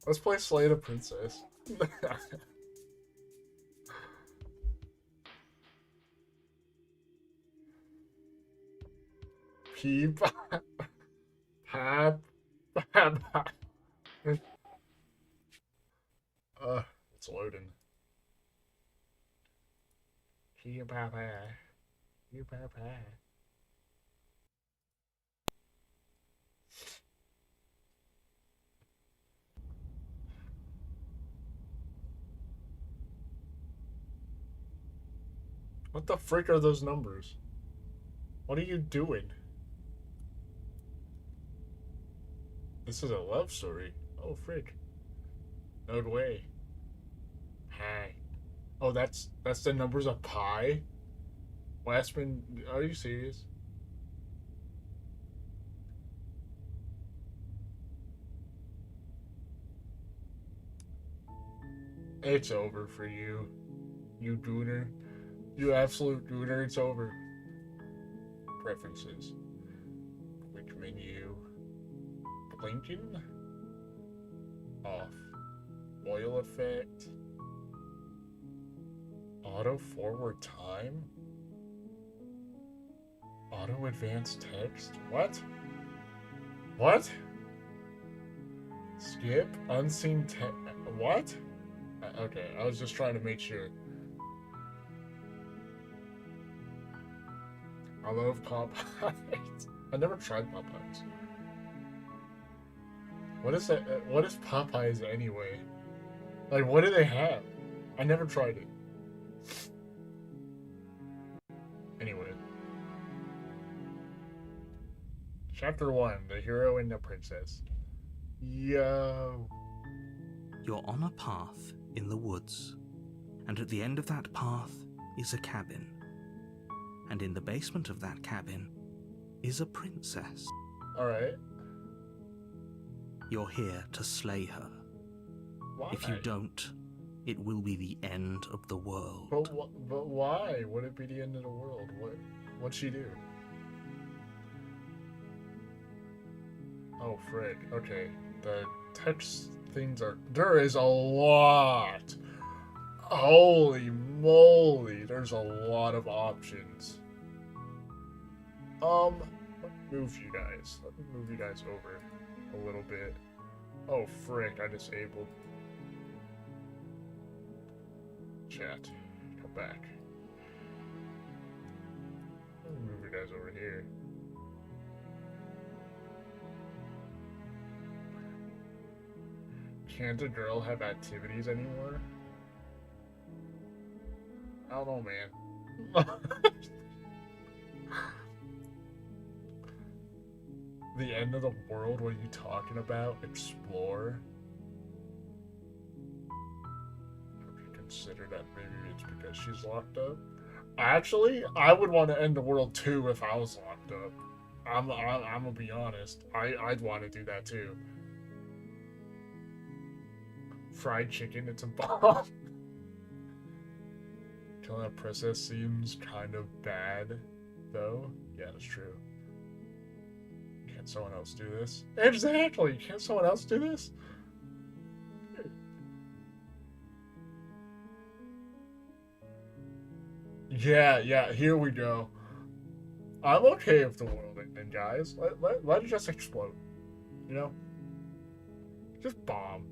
Let's play Slay the Princess. Peep. Hap. Hap. It's loading. Peep. Peep. What the frick are those numbers? What are you doing? This is a love story. Oh, frick. No way. Hi. Oh, that's the numbers of pi? Westman, are you serious? It's over for you. You gooner. You absolute gooner. It's over. Preferences. Quick menu. Blinking. Off. Oil effect. Auto forward time. Auto advanced text. What? What? Skip unseen text. What? Okay, I was just trying to make sure. I love Popeyes. I never tried Popeyes. What is that? What is Popeyes anyway? Like, what do they have? I never tried it. Anyway, Chapter 1: The Hero and the Princess. Yo. You're on a path in the woods, and at the end of that path is a cabin. And in the basement of that cabin is a princess. Alright. You're here to slay her. Why? If you don't, it will be the end of the world. But why would it be the end of the world? What'd she do? Oh, frick. Okay. The text things are... There is a lot. Holy moly. There's a lot of options. Let me move you guys. Let me move you guys over a little bit. Oh, frick. I disabled. Chat. Come back. Let me move you guys over here. Can't a girl have activities anymore? I don't know, man. The end of the world? What are you talking about? Explore? Have you considered that maybe it's because she's locked up? Actually, I would want to end the world too if I was locked up. I'm gonna be honest. I'd want to do that too. Fried chicken, it's a bomb. Killing a princess seems kind of bad, though. Yeah, that's true. Can't someone else do this? Exactly! Can't someone else do this? Yeah, here we go. I'm okay if the world ended, guys. Let it just explode. You know? Just bomb.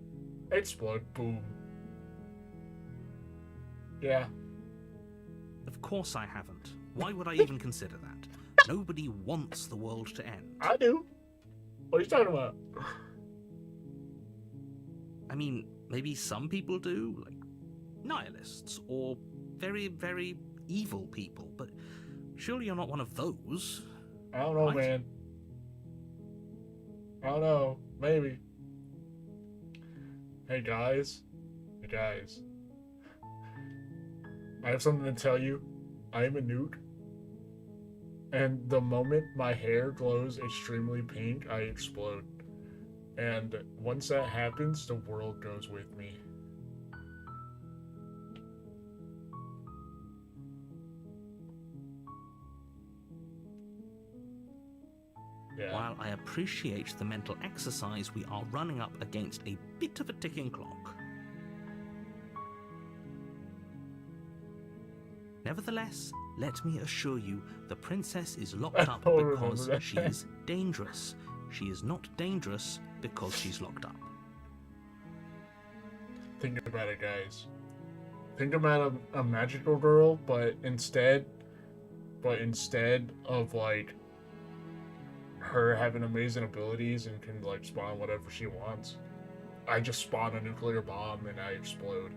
Explode. Boom. Yeah. Of course I haven't. Why would I even consider that? Nobody wants the world to end. I do. What are you talking about? I mean, maybe some people do, like nihilists or very, very evil people, but surely you're not one of those. I don't know, right? man. I don't know. Maybe. Hey, guys. Hey, guys. I have something to tell you. I am a nuke. And the moment my hair glows extremely pink, I explode. And once that happens, the world goes with me. Yeah. While I appreciate the mental exercise, we are running up against a bit of a ticking clock. Nevertheless, let me assure you, the princess is locked up don't remember because that. she is dangerous. She is not dangerous because she's locked up. Think about it, guys. Think about a magical girl, but instead of like her having amazing abilities and can like spawn whatever she wants, I just spawn a nuclear bomb and I explode.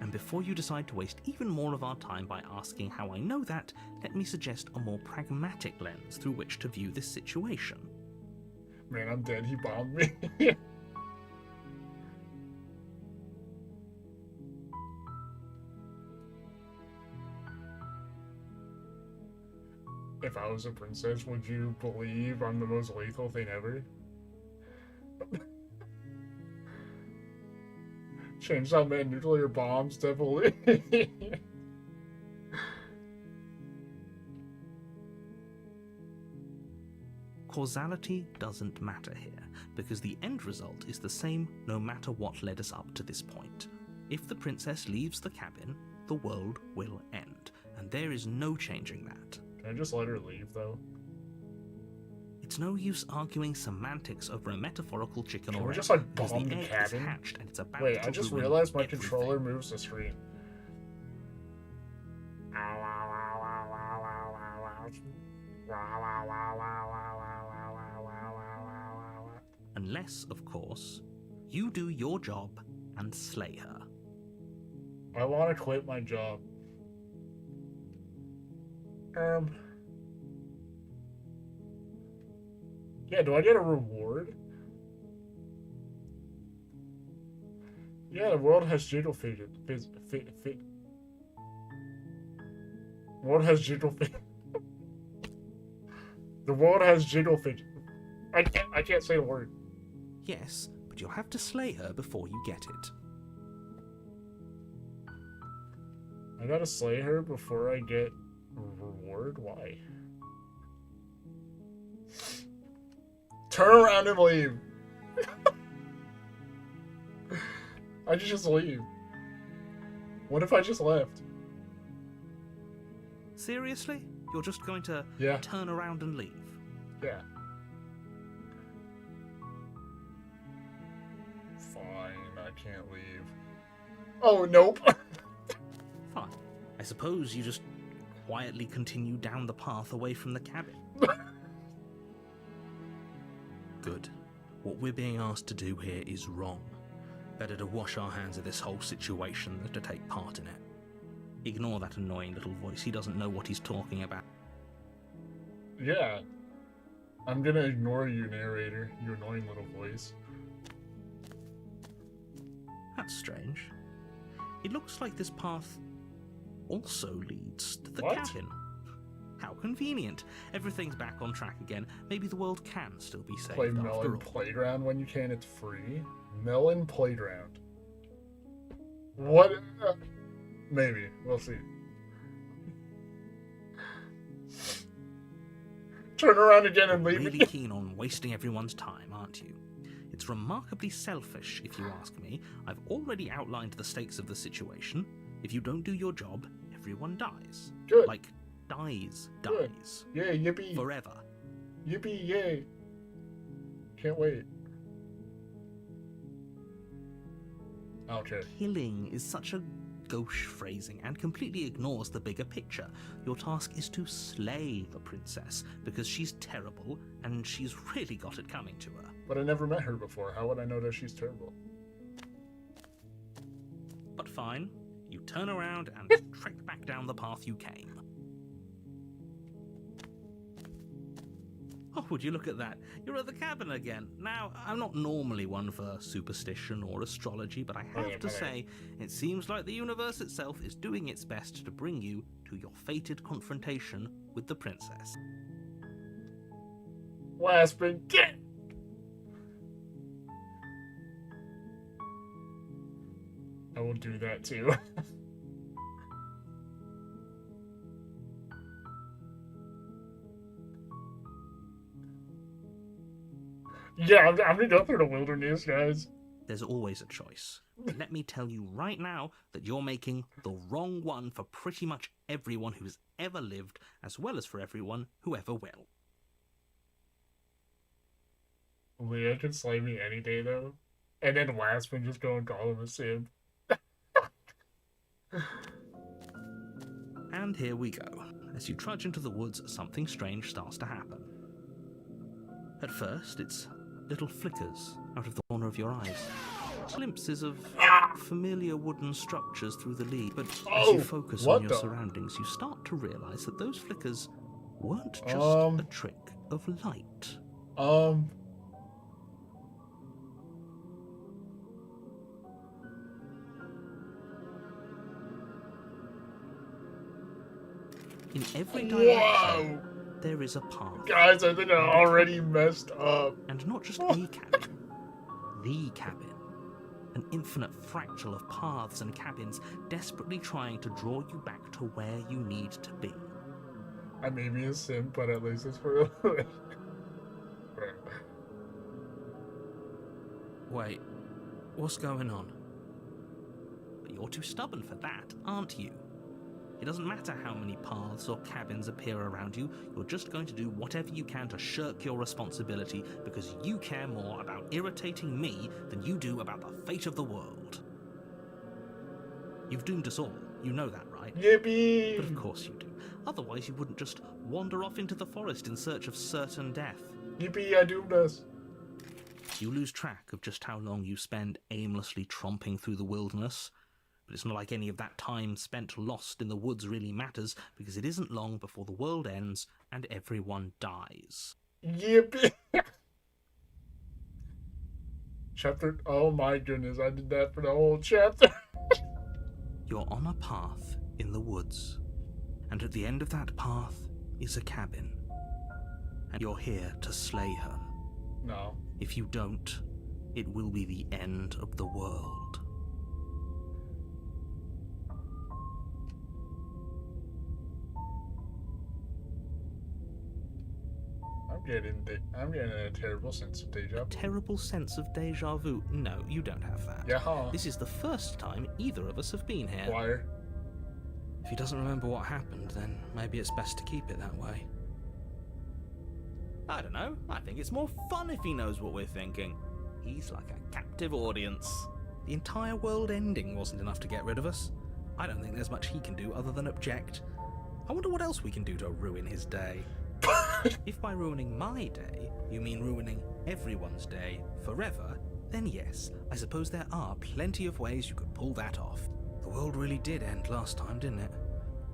And before you decide to waste even more of our time by asking how I know that, let me suggest a more pragmatic lens through which to view this situation. Man, I'm dead. He bombed me. If I was a princess, would you believe I'm the most lethal thing ever? Chainsaw Man, nuclear bombs, definitely. Causality doesn't matter here, because the end result is the same no matter what led us up to this point. If the princess leaves the cabin, the world will end, and there is no changing that. Can I just let her leave, though? It's no use arguing semantics over a metaphorical chicken Can or we egg, just, like, because bomb the the egg cabin? is hatched and it's about Wait, to I just ruin realized my everything. controller moves the screen. Unless, of course, you do your job and slay her. I want to quit my job. Yeah, do I get a reward? Yeah, the world has jiggle fidget. World has jiggle fidget. The world has jiggle fidget. I can't say the word. Yes, but you'll have to slay her before you get it. I gotta slay her before I get a reward? Why? Turn around and leave. I just leave. What if I just left? Seriously? You're just going to Yeah. turn around and leave? Yeah. Fine, I can't leave. Oh, nope. Fine. I suppose you just quietly continue down the path away from the cabin. Good. What we're being asked to do here is wrong. Better to wash our hands of this whole situation than to take part in it. Ignore that annoying little voice. He doesn't know what he's talking about. Yeah. I'm gonna ignore you, narrator. You annoying little voice. That's strange. It looks like this path also leads to the What? cabin. How convenient. Everything's back on track again. Maybe the world can still be saved Play after Melon all. Playground when you can. It's free. Melon Playground. What? Maybe. We'll see. Turn around again and You're leave really me. keen on wasting everyone's time, aren't you? It's remarkably selfish, if you ask me. I've already outlined the stakes of the situation. If you don't do your job, everyone dies. Good. Like, dies. Good. Yay, yippee. Forever. Yippee, yay. Can't wait. Okay. Killing is such a gauche phrasing and completely ignores the bigger picture. Your task is to slay the princess, because she's terrible and she's really got it coming to her. But I never met her before. How would I know that she's terrible? But fine, you turn around and trek back down the path you came. Oh, would you look at that? You're at the cabin again. Now, I'm not normally one for superstition or astrology, but I have to say, it seems like the universe itself is doing its best to bring you to your fated confrontation with the princess. Waspin, get! I will do that too. Yeah, I'm gonna go through the wilderness, guys. There's always a choice. But let me tell you right now that you're making the wrong one for pretty much everyone who's ever lived, as well as for everyone who ever will. Leah can slay me any day, though. And then Waspin just go and call him a simp. And here we go. As you trudge into the woods, something strange starts to happen. At first, it's little flickers out of the corner of your eyes. Glimpses of familiar wooden structures through the leaves, but as you focus on your surroundings, you start to realize that those flickers weren't just a trick of light. In every direction, there is a path. Guys, I think I already messed up. And not just a cabin, the cabin. An infinite fractal of paths and cabins desperately trying to draw you back to where you need to be. I may be a simp, but at least it's for a Wait, what's going on? But you're too stubborn for that, aren't you? It doesn't matter how many paths or cabins appear around you, you're just going to do whatever you can to shirk your responsibility because you care more about irritating me than you do about the fate of the world. You've doomed us all, you know that, right? Yippee! But of course you do. Otherwise you wouldn't just wander off into the forest in search of certain death. Yippee, I doomed us. You lose track of just how long you spend aimlessly tromping through the wilderness. But it's not like any of that time spent lost in the woods really matters, because it isn't long before the world ends and everyone dies. Yippee! Chapter... Oh my goodness, I did that for the whole chapter. You're on a path in the woods, and at the end of that path is a cabin. And you're here to slay her. No. If you don't, it will be the end of the world. I'm getting a terrible sense of deja vu. Terrible sense of deja vu? No, you don't have that. Yeah, huh? This is the first time either of us have been here. Why? If he doesn't remember what happened, then maybe it's best to keep it that way. I don't know. I think it's more fun if he knows what we're thinking. He's like a captive audience. The entire world ending wasn't enough to get rid of us. I don't think there's much he can do other than object. I wonder what else we can do to ruin his day. If by ruining my day, you mean ruining everyone's day forever, then yes, I suppose there are plenty of ways you could pull that off. The world really did end last time, didn't it?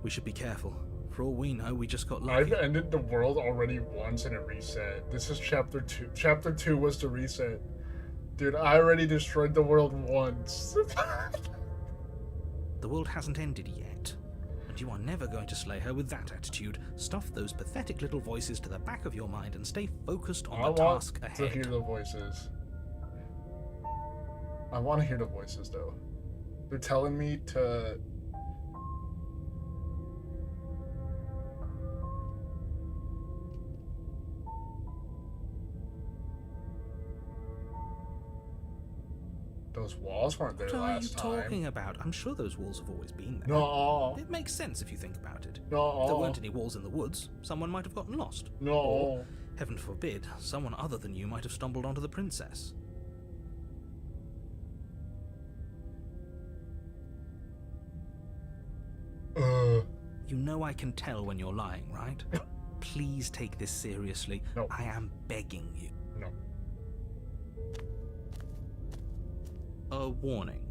We should be careful. For all we know, we just got lucky. I've ended the world already once and it reset. This is chapter 2. Chapter 2 was the reset. Dude, I already destroyed the world once. The world hasn't ended yet. And you are never going to slay her with that attitude. Stuff those pathetic little voices to the back of your mind and stay focused on the task ahead. I want to hear the voices. I want to hear the voices, though. They're telling me to... Those walls weren't there last time. What are you talking about? I'm sure those walls have always been there. No. It makes sense if you think about it. No. If there weren't any walls in the woods, someone might have gotten lost. No. Or, heaven forbid, someone other than you might have stumbled onto the princess. You know I can tell when you're lying, right? Please take this seriously. No. I am begging you. No. A warning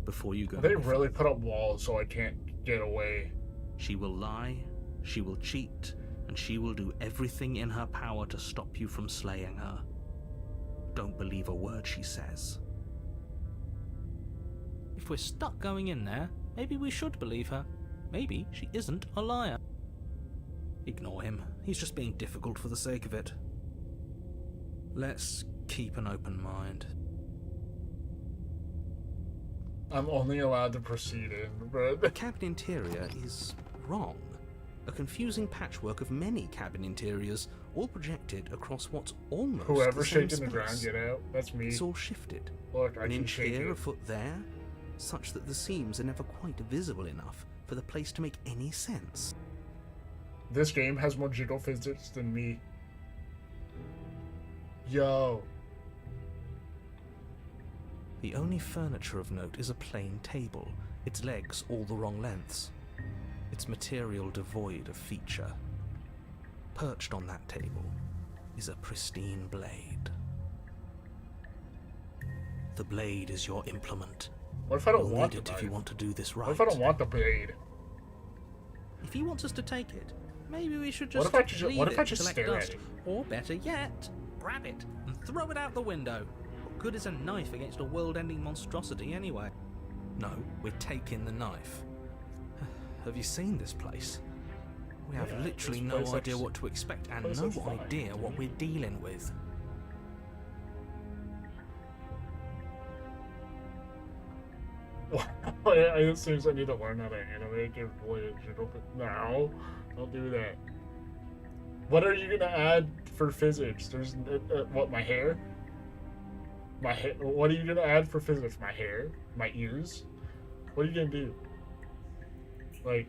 before you go. They really put up walls so I can't get away. She will lie, she will cheat, and she will do everything in her power to stop you from slaying her. Don't believe a word she says. If we're stuck going in there, maybe we should believe her. Maybe she isn't a liar. Ignore him. He's just being difficult for the sake of it. Let's keep an open mind. I'm only allowed to proceed in, but... The cabin interior is wrong. A confusing patchwork of many cabin interiors, all projected across what's almost Whoever's the same shaking the ground, space. get out. That's me. It's all shifted, Look, I an can inch shake here, it. a foot there, such that the seams are never quite visible enough for the place to make any sense. This game has more jiggle physics than me. Yo. The only furniture of note is a plain table, its legs all the wrong lengths, its material devoid of feature. Perched on that table is a pristine blade. The blade is your implement. What if I don't You'll want need the it if you knife? want to do this right. What if I don't want the blade? If he wants us to take it, maybe we should What just if I just- leave what if it I to just collect stare at dust. it? Or better yet, grab it and throw it out the window. What good is a knife against a world-ending monstrosity anyway? No, we're taking the knife. Have you seen this place? We have Yeah, literally this no place idea looks- what to expect and place no looks fine idea to what me. we're dealing with. It seems I need to learn how to animate your blade jiggle. No, don't do that. What are you gonna add for physics? There's what, my hair? My hair. What are you gonna add for physics? My hair? My ears? What are you gonna do? Like,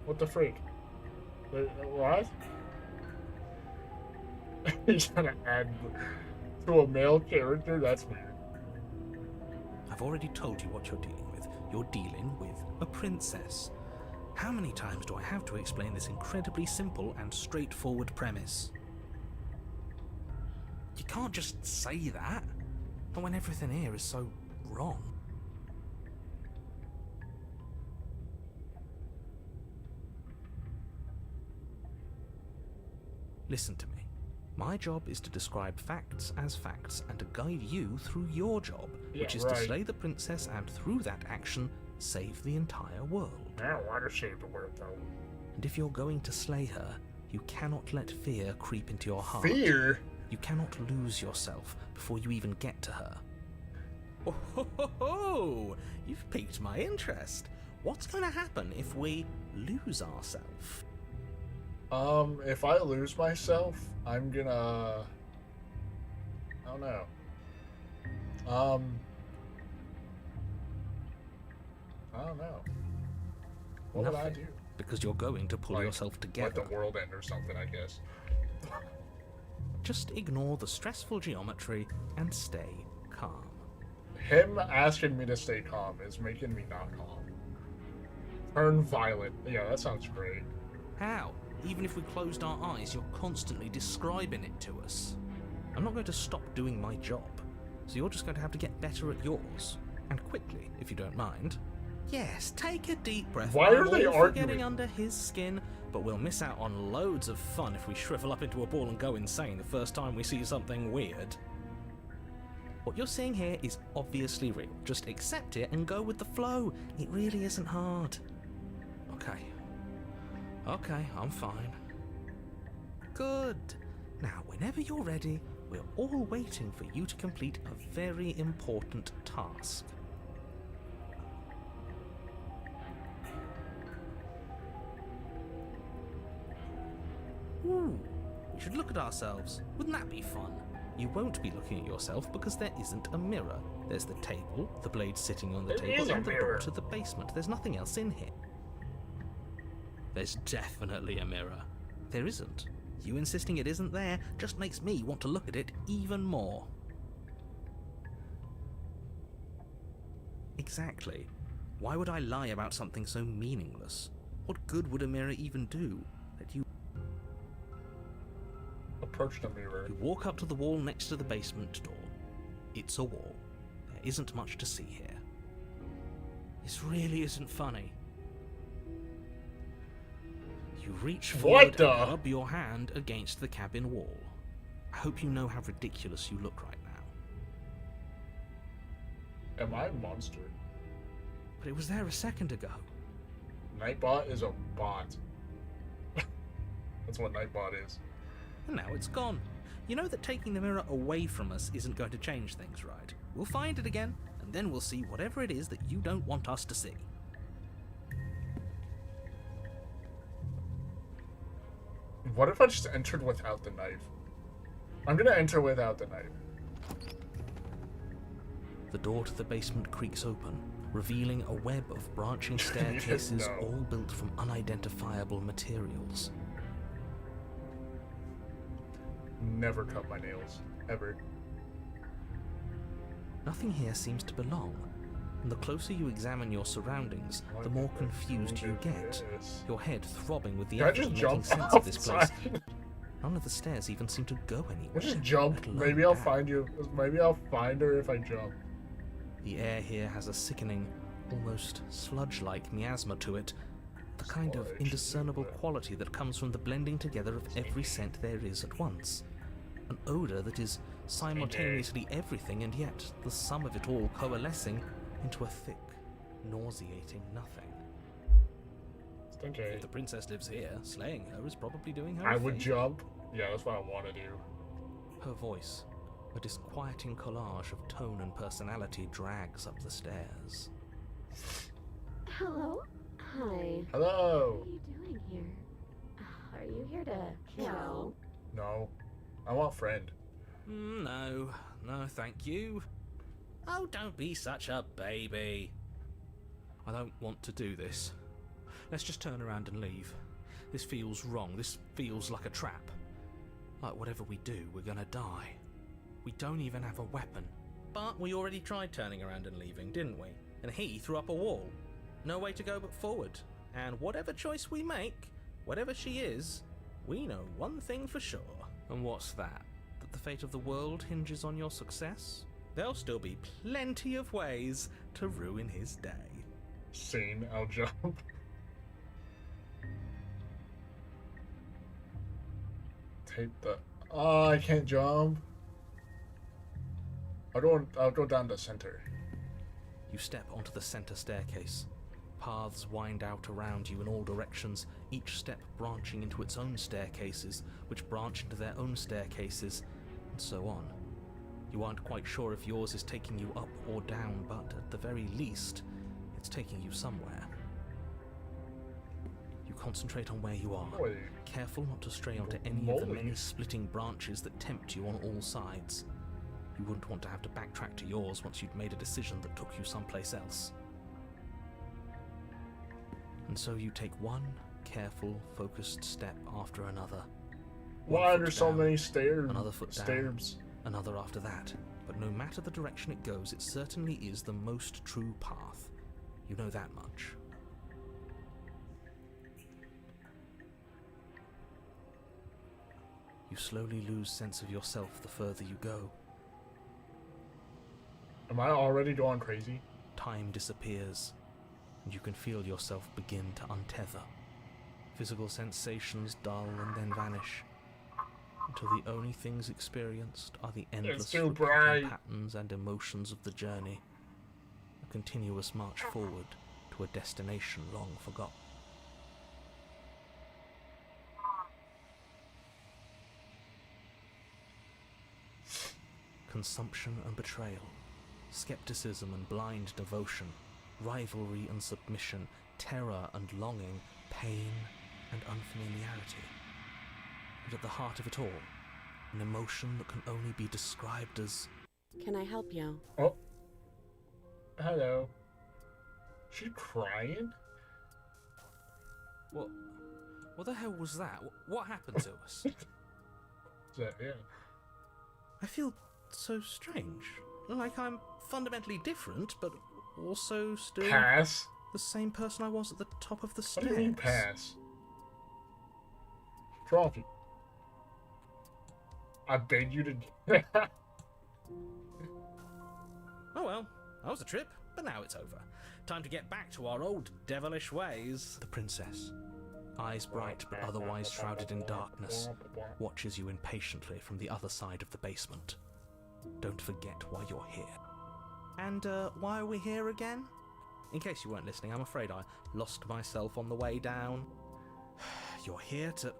what the freak? What? You're trying to add to a male character? That's weird. I've already told you what you're dealing with. You're dealing with a princess. How many times do I have to explain this incredibly simple and straightforward premise? You can't just say that, not when everything here is so wrong. Listen to me. My job is to describe facts as facts and to guide you through your job, which is to slay the princess and through that action, save the entire world. I don't want to save the world, though. And if you're going to slay her, you cannot let fear creep into your heart. Fear? You cannot lose yourself before you even get to her. Oh, ho, ho, ho. You've piqued my interest. What's going to happen if we lose ourselves? If I lose myself, I'm gonna... I don't know. I don't know. What would I Nothing, do? because you're going to pull yourself Let together. the world end or something, I guess. Just ignore the stressful geometry and stay calm. Him asking me to stay calm is making me not calm. Turn violent. Yeah, that sounds great. How? Even if we closed our eyes, you're constantly describing it to us. I'm not going to stop doing my job, so you're just going to have to get better at yours. And quickly, if you don't mind. Yes, take a deep breath. Why are I'm they all for arguing? getting under his skin, but we'll miss out on loads of fun if we shrivel up into a ball and go insane the first time we see something weird. What you're seeing here is obviously real. Just accept it and go with the flow. It really isn't hard. Okay, I'm fine. Good. Now, whenever you're ready, we're all waiting for you to complete a very important task. Ooh, we should look at ourselves. Wouldn't that be fun? You won't be looking at yourself because there isn't a mirror. There's the table, the blade sitting on the There table, is a and the door mirror. to the basement. There's nothing else in here. There's definitely a mirror. There isn't. You insisting it isn't there just makes me want to look at it even more. Exactly. Why would I lie about something so meaningless? What good would a mirror even do? That you Approach the mirror. walk up to the wall next to the basement door. It's a wall. There isn't much to see here. This really isn't funny. You reach What forward the? and rub your hand against the cabin wall. I hope you know how ridiculous you look right now. Am I a monster? But it was there a second ago. Nightbot is a bot. That's what Nightbot is. And now it's gone. You know that taking the mirror away from us isn't going to change things, right? We'll find it again, and then we'll see whatever it is that you don't want us to see. What if I just entered without the knife? I'm gonna enter without the knife. The door to the basement creaks open, revealing a web of branching staircases No. all built from unidentifiable materials. Never cut my nails. Ever. Nothing here seems to belong, and the closer you examine your surroundings, the more confused you get, your head throbbing with the Can I effort just of making jump sense of this place. outside? None of the stairs even seem to go anywhere. Let's just jump. let alone Maybe I'll down. find you. Maybe I'll find her if I jump. The air here has a sickening, almost sludge-like miasma to it, the kind of Sludge, indiscernible yeah. quality that comes from the blending together of every scent there is at once. An odour that is simultaneously everything and yet the sum of it all coalescing into a thick, nauseating nothing. Okay. If the princess lives here, slaying her is probably doing her I a would favour. jump. Yeah, that's what I want to do. Her voice, a disquieting collage of tone and personality, drags up the stairs. Hello? Hi. Hello. What are you doing here? Are you here to kill? No. I want friend. No, thank you. Oh, don't be such a baby. I don't want to do this. Let's just turn around and leave. This feels wrong. This feels like a trap. Like whatever we do, we're gonna die. We don't even have a weapon. But we already tried turning around and leaving, didn't we? And he threw up a wall. No way to go but forward. And whatever choice we make, whatever she is, we know one thing for sure. And what's that? That the fate of the world hinges on your success? There'll still be plenty of ways to ruin his day. Scene. I'll jump. Take the. Oh, I can't jump. I'll go down the center. You step onto the center staircase. Paths wind out around you in all directions, each step branching into its own staircases, which branch into their own staircases, and so on. You aren't quite sure if yours is taking you up or down, but at the very least, it's taking you somewhere. You concentrate on where you are, Wait. careful not to stray onto any of the many Moly. splitting branches that tempt you on all sides. You wouldn't want to have to backtrack to yours once you'd made a decision that took you someplace else. And so you take one careful, focused step after another. One Why are foot there so down, many stairs? another foot down. Stairs. another after that. But no matter the direction it goes, it certainly is the most true path. You know that much. You slowly lose sense of yourself the further you go. Am I already going crazy? Time disappears, and you can feel yourself begin to untether. Physical sensations dull and then vanish, until the only things experienced are the endless too repeating bright. patterns and emotions of the journey, a continuous march forward to a destination long forgotten. Consumption and betrayal, skepticism and blind devotion, rivalry and submission, terror and longing, pain and unfamiliarity. And at the heart of it all, an emotion that can only be described as... Can I help you? Oh. Hello. She crying? What the hell was that? What happened to us? Is that, yeah. I feel so strange. Like I'm fundamentally different, but also still Pass? the same person I was at the top of the What stairs. do you mean pass? Trophy. I beg you to. Oh well, that was a trip, but now it's over. Time to get back to our old devilish ways. The princess, eyes bright but otherwise shrouded in darkness, watches you impatiently from the other side of the basement. Don't forget why you're here. And why are we here again? In case you weren't listening, I'm afraid I lost myself on the way down. You're here to...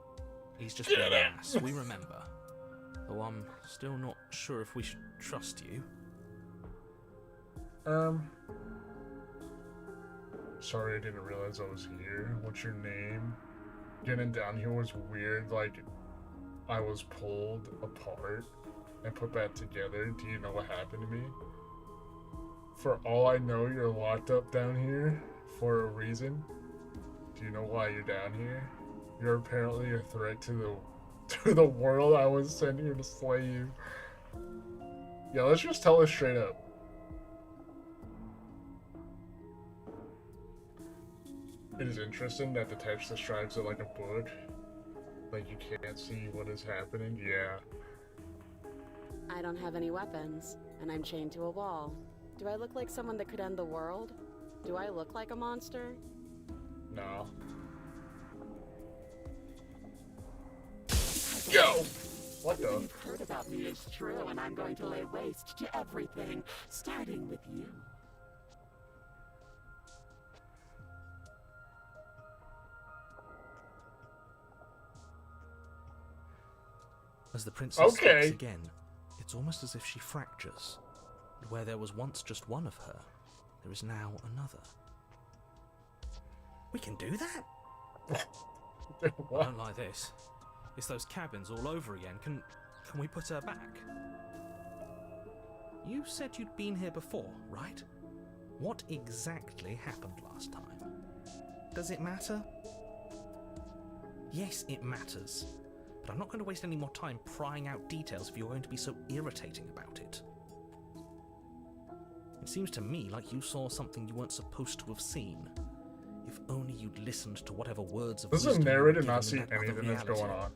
He's just being an ass, we remember. Though I'm still not sure if we should trust you. Sorry, I didn't realize I was here. What's your name? getting down here was weird. Like, I was pulled apart and put back together. Do you know what happened to me? For all I know, you're locked up down here for a reason. Do you know why you're down here? You're apparently a threat to the world. I was sent here to slay you. Yeah, let's just tell it straight up. It is interesting that the text describes it like a book. Like you can't see what is happening. Yeah. I don't have any weapons, and I'm chained to a wall. Do I look like someone that could end the world? Do I look like a monster? No. Yo! What the? What you've heard about me is true, and I'm going to lay waste to everything, starting with you. As the princess Okay. speaks again, it's almost as if she fractures. And where there was once just one of her, there is now another. We can do that? I What? don't like this. It's those cabins all over again. Can we put her back? You said you'd been here before, right? What exactly happened last time? Does it matter? Yes, it matters. But I'm not going to waste any more time prying out details if you're going to be so irritating about it. It seems to me like you saw something you weren't supposed to have seen. If only you'd listened to whatever words of Does the wisdom you were narrator given not in see that other anything that's reality. going on?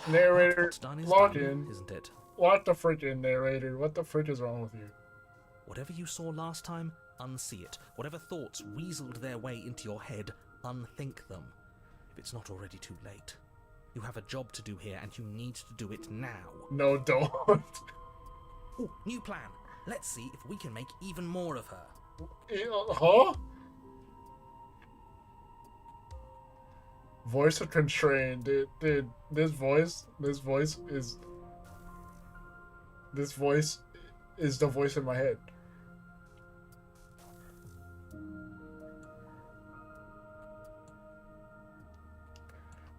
Well, Narrator, what's done is lock done, in. isn't it? What the freaking narrator? What the frick is wrong with you? Whatever you saw last time, unsee it. Whatever thoughts weaseled their way into your head, unthink them. If it's not already too late. You have a job to do here, and you need to do it now. No, don't. Ooh, new plan. Let's see if we can make even more of her. Huh? Voice of constrained, dude. This voice is the voice in my head.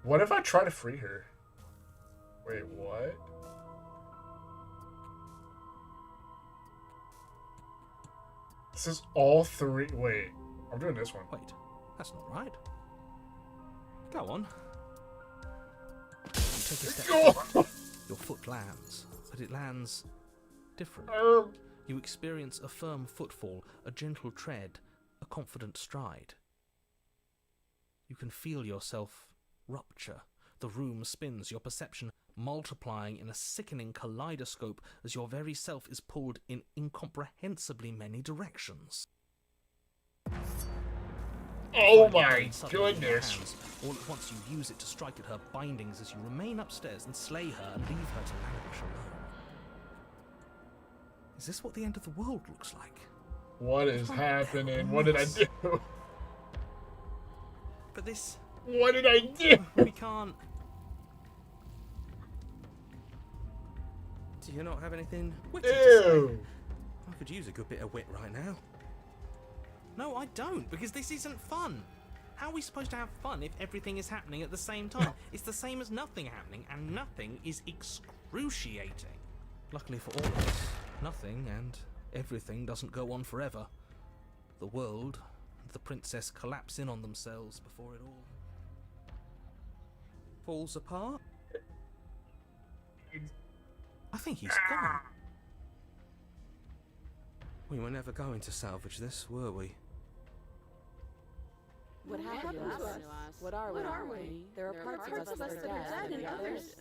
What if I try to free her? Wait, what? This is all three. Wait, I'm doing this one. Wait, that's not right. Go on. You take a step forward. Your foot lands, but it lands different. You experience a firm footfall, a gentle tread, a confident stride. You can feel yourself rupture. The room spins, your perception multiplying in a sickening kaleidoscope as your very self is pulled in incomprehensibly many directions. Oh Finally, my going suddenly in your goodness. hands. All at once you use it to strike at her bindings as you remain upstairs and slay her and leave her to languish alone. Is this what the end of the world looks like? What is happening? What did I do? But this... What did I do? we can't... Do you not have anything witty to say? Ew. I could use a good bit of wit right now. No, I don't, because this isn't fun. How are we supposed to have fun if everything is happening at the same time? It's the same as nothing happening, and nothing is excruciating. Luckily for all of us, nothing and everything doesn't go on forever. The world and the princess collapse in on themselves before it all falls apart. I think he's gone. We were never going to salvage this, were we? What happened to us? What are we? There are parts of us that are dead, and the others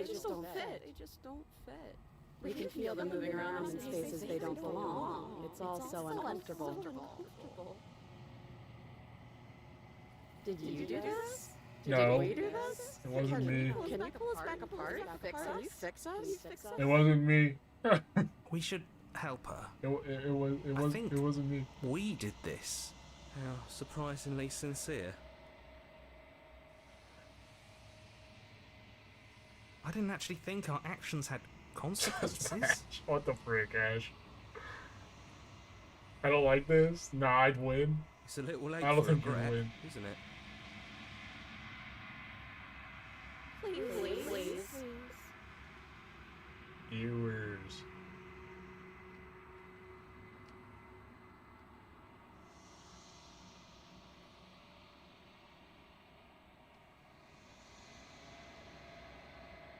just don't fit. They just don't fit. We can feel them moving around in spaces they don't belong. It's all so uncomfortable. Did you do this? No, Did we do this? it wasn't me. Can you pull us back apart? Can you fix us? It wasn't me. We should help her. It wasn't me. We did this. How surprisingly sincere. I didn't actually think our actions had consequences. What the frick, Ash? I don't like this. Nah, I'd win. It's a little late I don't for think you regret, win. isn't it? viewers.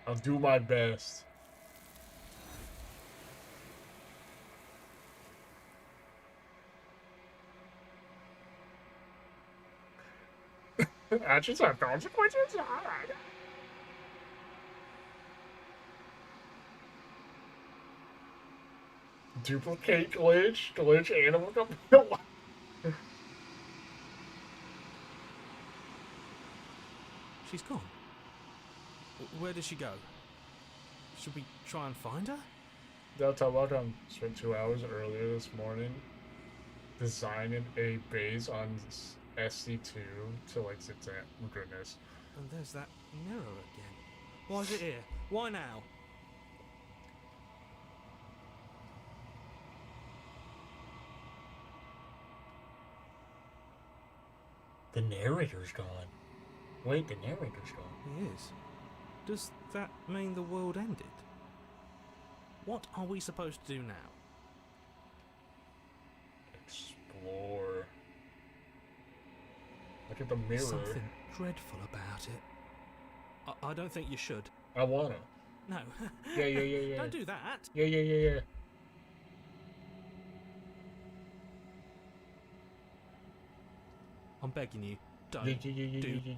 I'll do my best. Actions have consequences? Alright. Duplicate glitch? Glitch animal company? She's gone. Where did she go? Should we try and find her? Delta, welcome. Spent 2 hours earlier this morning designing a base on SC2 to like sit at. Goodness. And there's that mirror again. Why is it here? Why now? The narrator's gone. Wait, the narrator's gone. He is. Does that mean the world ended? What are we supposed to do now? Explore. Look at the mirror. Something dreadful about it. I don't think you should. I wanna. No. Yeah. Don't do that. Yeah. I'm begging you. Don't. Yeah.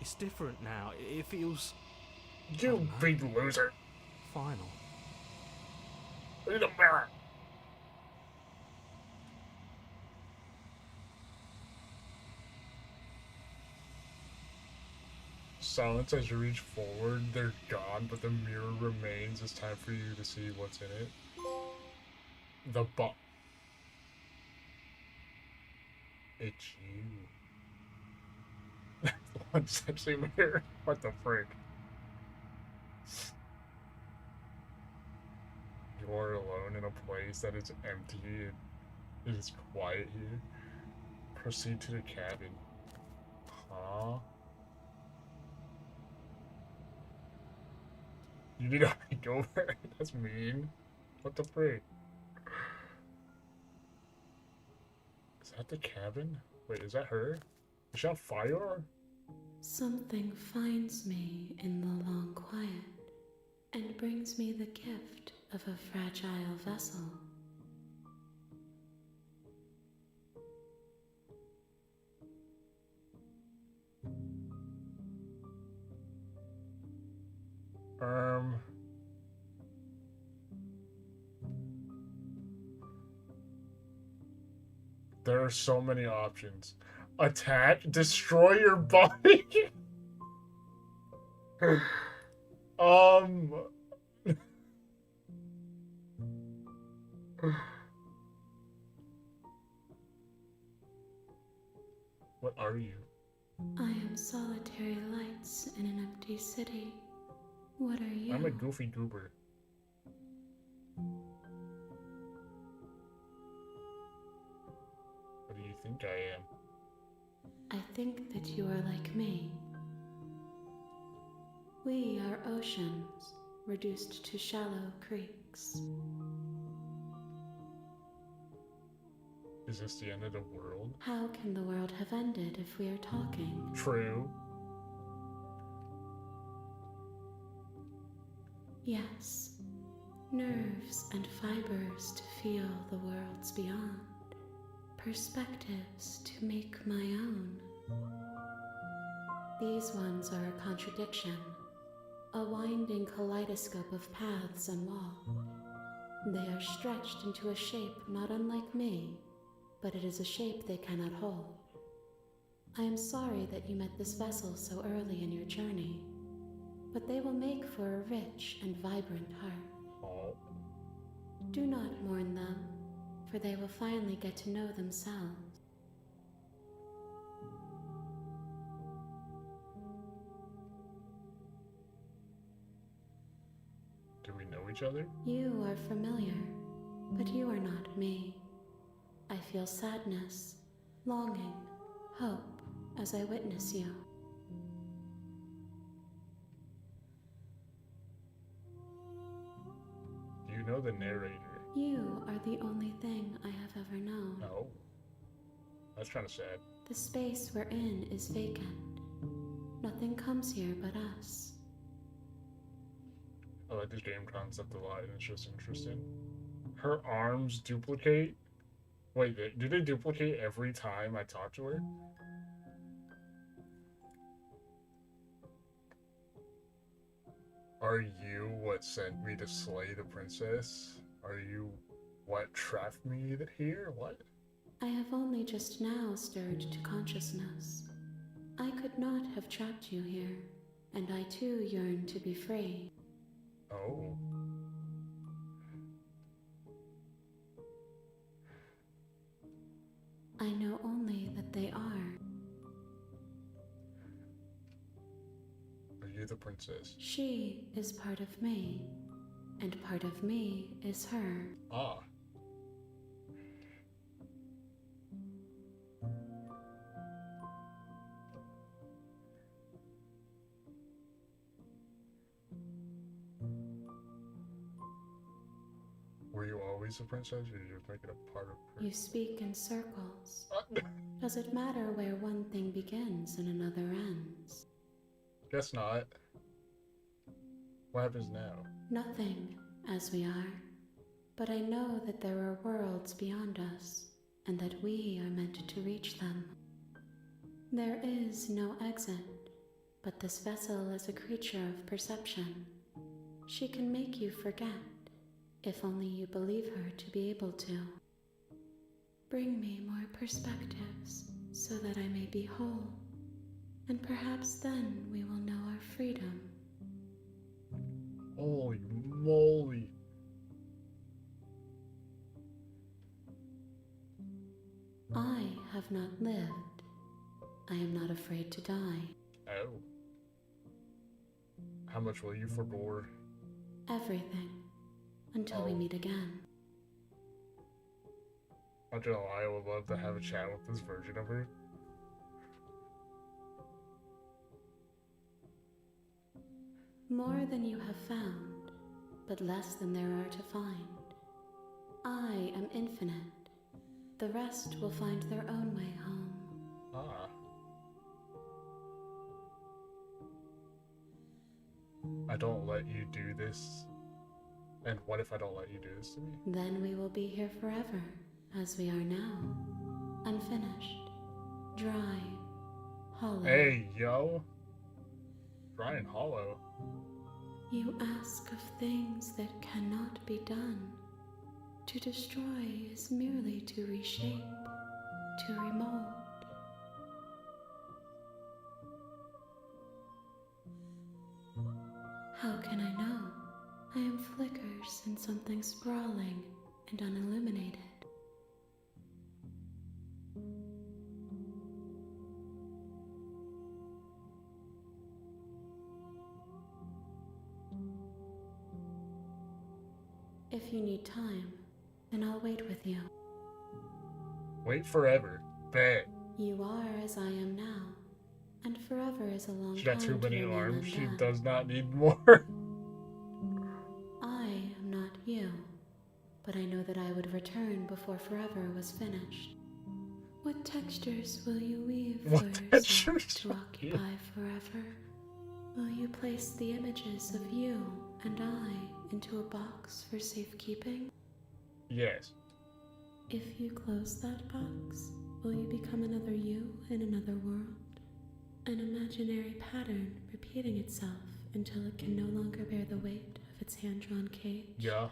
It's different now. It feels You big loser. final. Look at the mirror. Silence as you reach forward, they're gone, but the mirror remains. It's time for you to see what's in it. The bu- It's you. One sexy mirror. What the frick? You are alone in a place that is empty. It is quiet here. Proceed to the cabin. Huh? You need to go there? That's mean. What the frick? Is that the cabin? Wait, is that her? Is she on fire? Something finds me in the long quiet and brings me the gift of a fragile vessel. There are so many options. Attack, destroy your body. What are you? I am solitary lights in an empty city. What are you? I'm a goofy goober. What do you think I am? I think that you are like me. We are oceans, reduced to shallow creeks. Is this the end of the world? How can the world have ended if we are talking? True. Yes, nerves and fibers to feel the worlds beyond, perspectives to make my own. These ones are a contradiction, a winding kaleidoscope of paths and wall. They are stretched into a shape not unlike me, but it is a shape they cannot hold. I am sorry that you met this vessel so early in your journey, but they will make for a rich and vibrant heart. Oh. Do not mourn them, for they will finally get to know themselves. Do we know each other? You are familiar, but you are not me. I feel sadness, longing, hope as I witness you. know the narrator. You are the only thing I have ever known. No. That's kind of sad. The space we're in is vacant. Nothing comes here but us. I like this game concept a lot, and it's just interesting. Her arms duplicate. Wait, do they duplicate every time I talk to her? Are you what sent me to slay the princess? Are you what trapped me here? What? I have only just now stirred to consciousness. I could not have trapped you here, and I too yearn to be free. Oh. I know only that they are. Are you the princess? She is part of me, and part of me is her. Ah. Were you always a princess, or did you just make it a part of her? You speak in circles. Does it matter where one thing begins and another ends? Guess not. What happens now? Nothing, as we are. But I know that there are worlds beyond us, and that we are meant to reach them. There is no exit, but this vessel is a creature of perception. She can make you forget, if only you believe her to be able to. Bring me more perspectives, so that I may be whole, and perhaps then we will know our freedom. Holy moly. I have not lived. I am not afraid to die. Oh. How much will you for gore? Everything. Until we meet again. Not gonna lie, I would love to have a chat with this version of her. More than you have found, but less than there are to find. I am infinite. The rest will find their own way home. Ah. I don't let you do this. And what if I don't let you do this to me? Then we will be here forever, as we are now. Unfinished. Dry. Hollow. Hey, yo. Dry and hollow. You ask of things that cannot be done. To destroy is merely to reshape, to remold. How can I know? I am flickers in something sprawling and unilluminated. If you need time, then I'll wait with you. Wait forever. Bet. You are as I am now, and forever is a long She time got too to many remain arms. She undone. does not need more. I am not you, but I know that I would return before forever was finished. What textures will you weave What for yourself textures to will you- occupy forever? Will you place the images of you and I into a box for safekeeping? Yes. If you close that box, will you become another you in another world? An imaginary pattern repeating itself until it can no longer bear the weight of its hand-drawn cage? Yeah.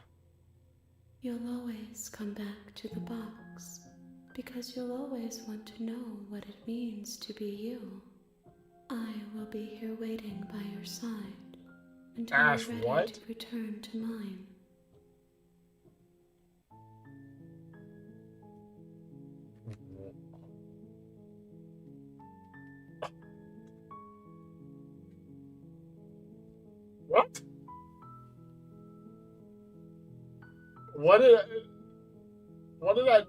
You'll always come back to the box, because you'll always want to know what it means to be you. I will be here waiting by your side until Ash, you're ready what? to return to mine. What? What did I do? What did I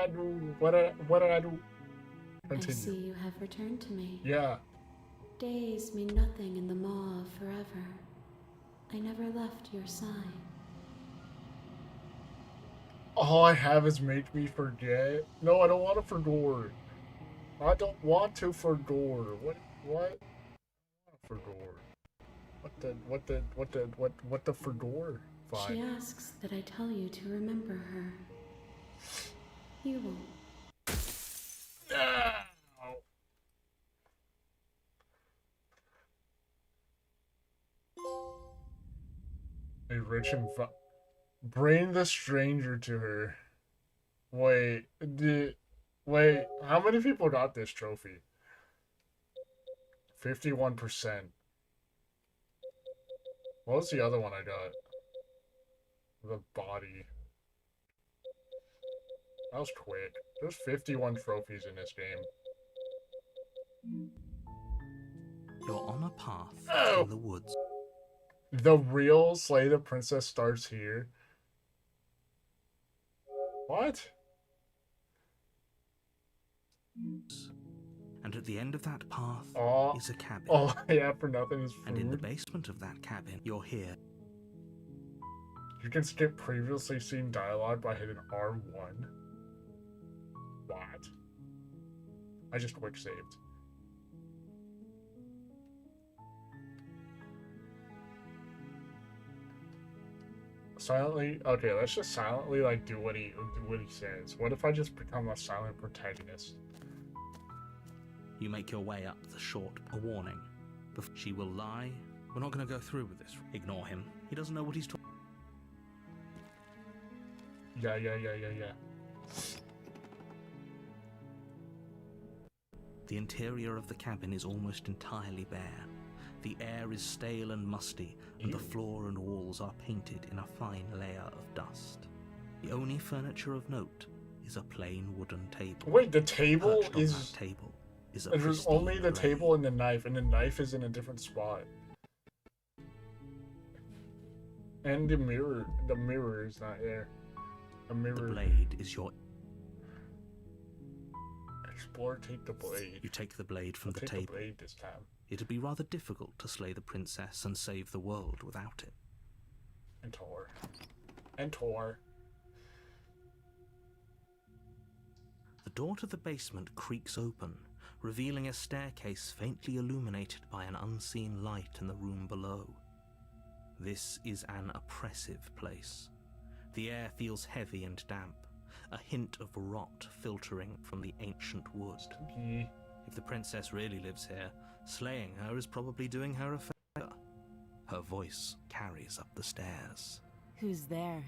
do? What did I do? I Continue. see you have returned to me. Yeah. days mean nothing in the maw of forever. I never left your side. All I have is make me forget. No, I don't want to forget. I don't want to forget. What? Forget. What the forget? She Fine. asks that I tell you to remember her. You won't. No. A rich and bring the stranger to her. Wait, wait, how many people got this trophy? 51%. What was the other one I got? The body. That was quick. There's 51 trophies in this game. You're on a path Oh! in the woods. The real Slay the Princess starts here. What? And at the end of that path Oh, is a cabin. all I have for nothing is And in the food. basement of that cabin, you're here. You can skip previously seen dialogue by hitting R1. What? I just quick saved. Silently, okay, let's just silently like do what he says. What if I just become a silent protagonist? You make your way up the short a warning. She will lie. We're not going to go through with this. Ignore him. He doesn't know what he's talking. Yeah. The interior of the cabin is almost entirely bare. The air is stale and musty, and the Ew. floor and walls are painted in a fine layer of dust. The only furniture of note is a plain wooden table. Wait, the table Perched on is... that table is a There's pristine only the blade. table and the knife is in a different spot. And the mirror is not there. The The mirror. blade is your... Explore, take the blade. You take the blade from I'll the take table. the blade this time. It'd be rather difficult to slay the princess and save the world without it. And Tor. And Tor. The door to the basement creaks open, revealing a staircase faintly illuminated by an unseen light in the room below. This is an oppressive place. The air feels heavy and damp, a hint of rot filtering from the ancient wood. Spooky. If the princess really lives here, slaying her is probably doing her a favor. Her voice carries up the stairs. Who's there?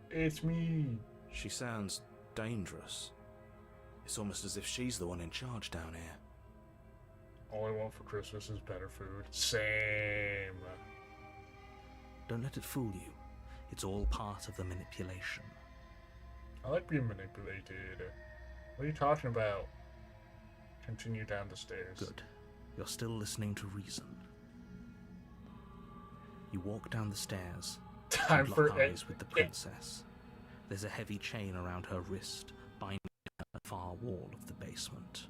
It's me. She sounds dangerous. It's almost as if she's the one in charge down here. All I want for Christmas is better food. Same. Don't let it fool you. It's all part of the manipulation. I like being manipulated. What are you talking about? Continue down the stairs. Good. You're still listening to reason. You walk down the stairs Time and for lock it. eyes with the princess. There's a heavy chain around her wrist, binding her to the far wall of the basement.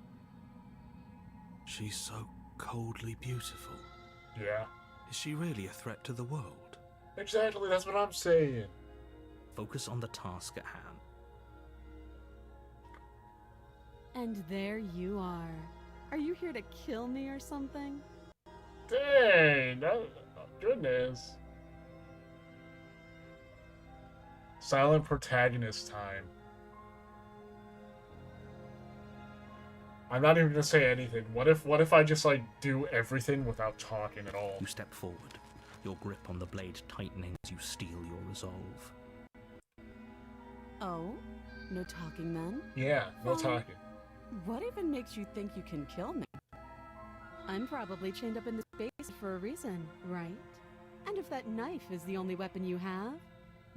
She's so coldly beautiful. Yeah. Is she really a threat to the world? Exactly, that's what I'm saying. Focus on the task at hand. And there you are. Are you here to kill me or something? Dang, goodness. Silent protagonist time. I'm not even gonna say anything. What if I just like do everything without talking at all? You step forward, your grip on the blade tightening as you steel your resolve. Oh? No talking then? Yeah, no Fine. talking. What even makes you think you can kill me? I'm probably chained up in this base for a reason, right? And if that knife is the only weapon you have,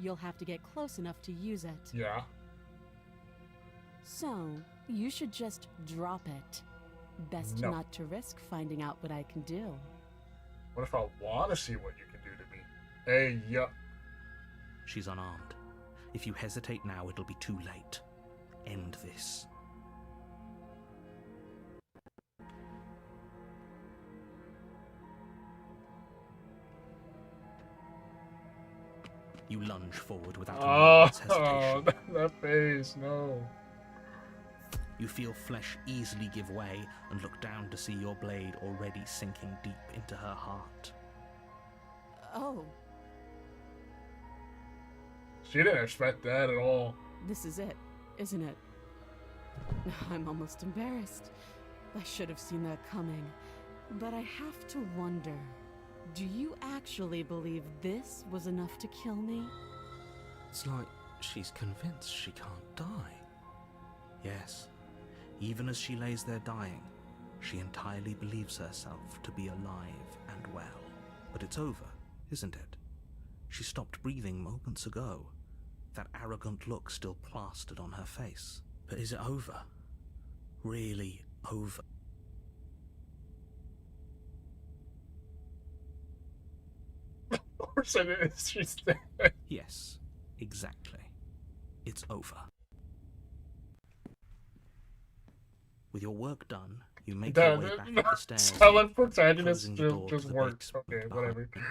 you'll have to get close enough to use it. Yeah. So, you should just drop it. Best No. not to risk finding out what I can do. What if I want to see what you can do to me? Hey, yeah. She's unarmed. If you hesitate now, it'll be too late. End this. You lunge forward without a Oh, moment's hesitation. that face, no. You feel flesh easily give way and look down to see your blade already sinking deep into her heart. Oh, She didn't expect that at all. this is it, isn't it? I'm almost embarrassed. I should have seen that coming. But I have to wonder, do you actually believe this was enough to kill me? It's like she's convinced she can't die. Yes, even as she lays there dying, she entirely believes herself to be alive and well. But it's over, isn't it? She stopped breathing moments ago, that arrogant look still plastered on her face. But is it over? Really over? Of course it is. She's dead. Yes, exactly. It's over. With your work done, you make your way back up the stairs, Silent protagonist closing the door just to the works. basement Okay, behind whatever. you.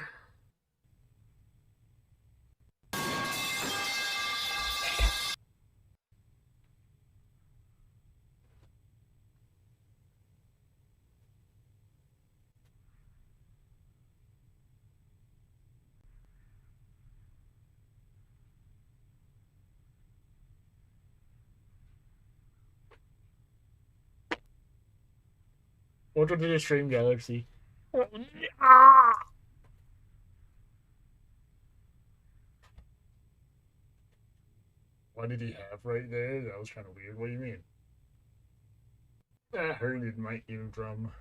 Welcome to the Stream Galaxy. What did he have right there? That was kind of weird. What do you mean? I heard it my eardrum.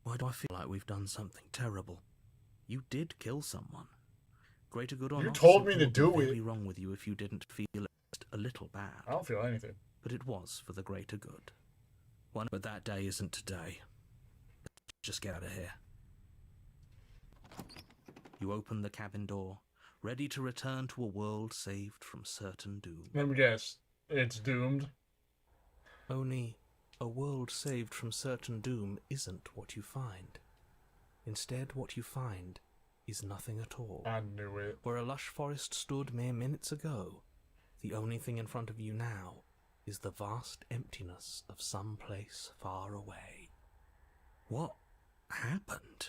Why do I feel like we've done something terrible? You did kill someone. Greater good or You not, told me something to would do be it. very wrong with you if you didn't feel just a little bad. I don't feel anything. But it was for the greater good. But that day isn't today. Just get out of here. You open the cabin door, ready to return to a world saved from certain doom. Let me guess. It's doomed. Only a world saved from certain doom isn't what you find. Instead, what you find is nothing at all. I knew it. Where a lush forest stood mere minutes ago, the only thing in front of you now is the vast emptiness of some place far away. What happened?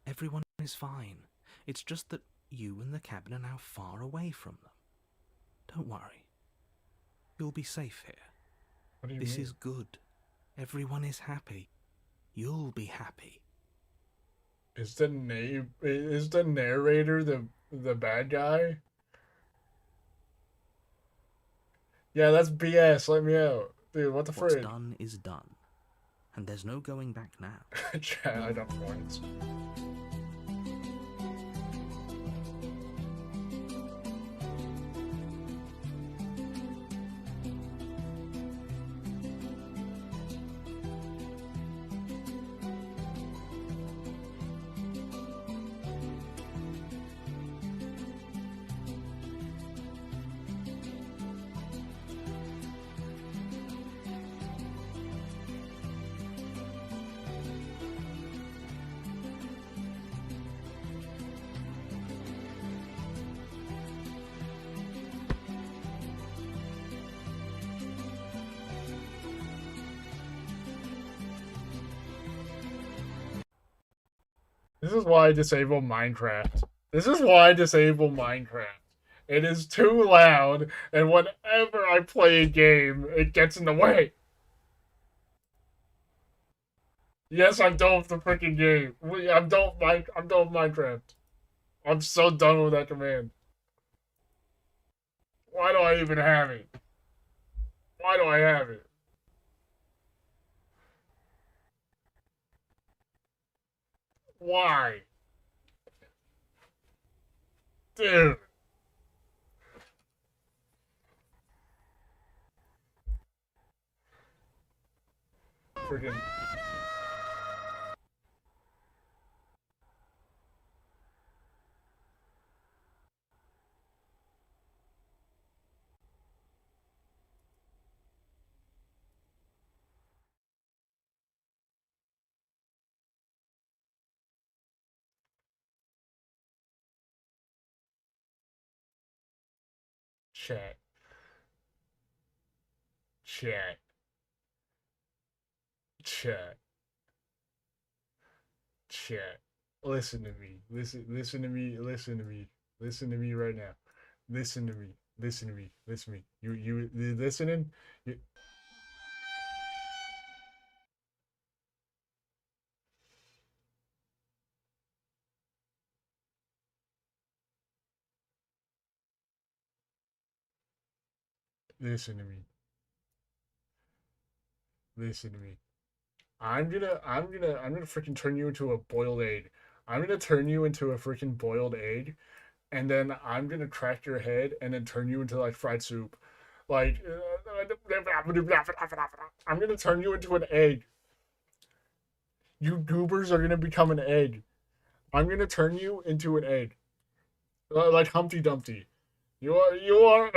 Everyone is fine. It's just that you and the cabin are now far away from them. Don't worry. You'll be safe here. What do you This mean? is good. Everyone is happy. You'll be happy. Is the narrator the bad guy? Yeah, that's BS. Let me out. Dude, what the What's frick? done is done. And there's no going back now. Chat, I got points. This is why I disable Minecraft. This is why I disable Minecraft. It is too loud, and whenever I play a game, it gets in the way. Yes, I'm done with the freaking game. I'm done with Minecraft. I'm so done with that command. Why do I even have it? Why do I have it? Why? Dude. Freaking Chat. Chat. Chat. Chat. Listen to me. Listen to me. Listen to me. Listen to me right now. Listen to me. Listen to me. Listen to me. You listening? You... Listen to me. Listen to me. I'm gonna freaking turn you into a boiled egg. I'm gonna turn you into a freaking boiled egg, and then I'm gonna crack your head and then turn you into like fried soup. Like I'm gonna turn you into an egg. You goobers are gonna become an egg. I'm gonna turn you into an egg. Like Humpty Dumpty. You are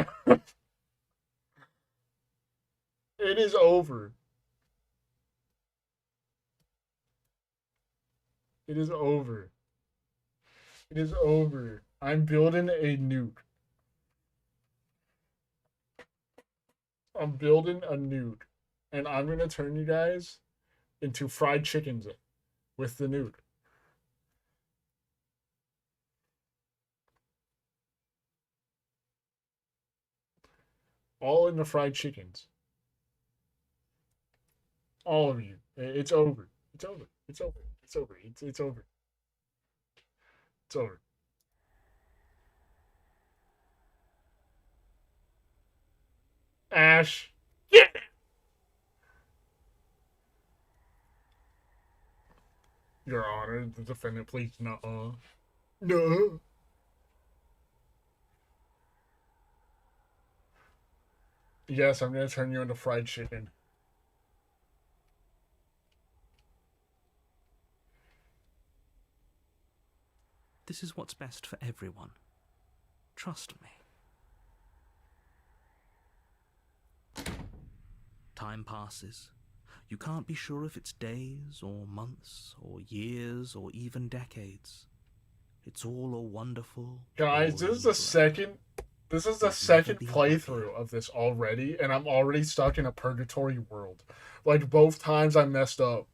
it is over. It is over. It is over. I'm building a nuke. I'm building a nuke. And I'm gonna turn you guys into fried chickens with the nuke. All in the fried chickens. All of you. It's over. It's over. It's over. It's over. It's over. It's over. Ash. Yeah. Your Honor, the defendant pleads nuh-uh. No. Yes, I'm gonna turn you into fried chicken. This is what's best for everyone. Trust me. Time passes. You can't be sure if it's days or months or years or even decades. It's all a wonderful... Guys, this is the second playthrough of this already, and I'm already stuck in a purgatory world. Like, both times I messed up.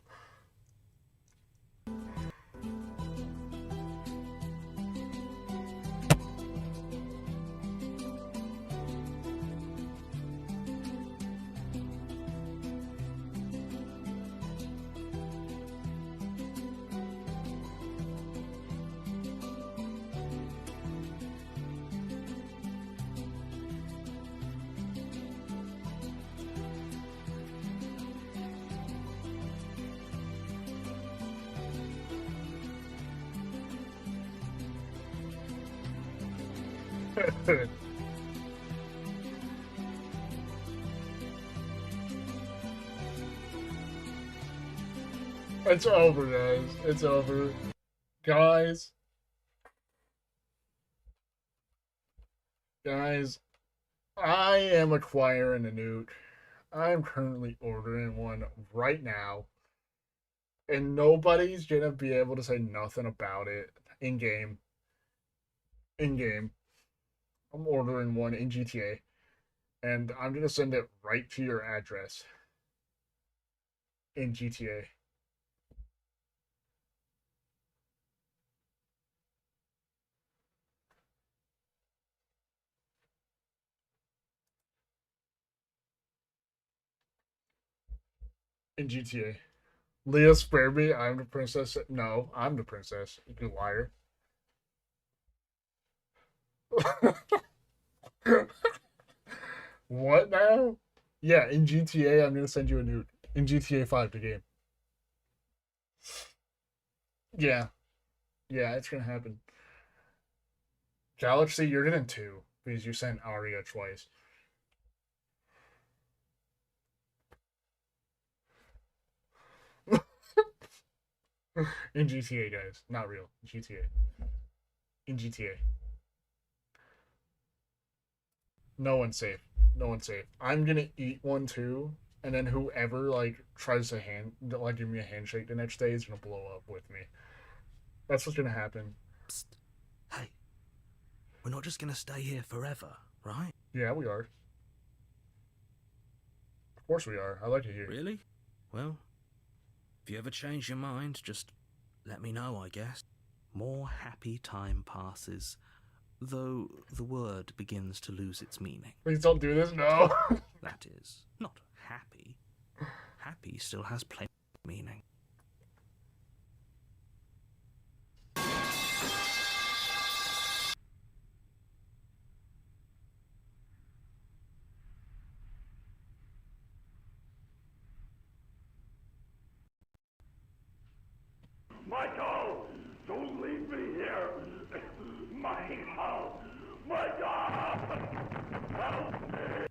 It's over, guys. It's over. Guys. Guys, I am acquiring a nuke. I'm currently ordering one right now. And nobody's gonna be able to say nothing about it in game. In game. I'm ordering one in GTA. And I'm gonna send it right to your address. In GTA. In GTA. Leah, spare me. I'm the princess. No, I'm the princess. You liar. What now? Yeah, in GTA, I'm gonna send you a nuke. In GTA 5, the game. Yeah. Yeah, it's gonna happen. Galaxy, you're getting 2 because you sent Aria twice. In GTA, guys. Not real. GTA. In GTA. No one's safe. No one's safe. I'm gonna eat one too, and then whoever like tries to give me a handshake the next day is gonna blow up with me. That's what's gonna happen. Psst. Hey, we're not just gonna stay here forever, right? Yeah, we are. Of course we are. I like to hear. Really? Well, if you ever change your mind, just let me know, I guess. More happy time passes, though the word begins to lose its meaning. Please don't do this. No. That is, not happy. Happy still has plenty of meaning. Michael! Don't leave me here! Michael! Michael! Help me!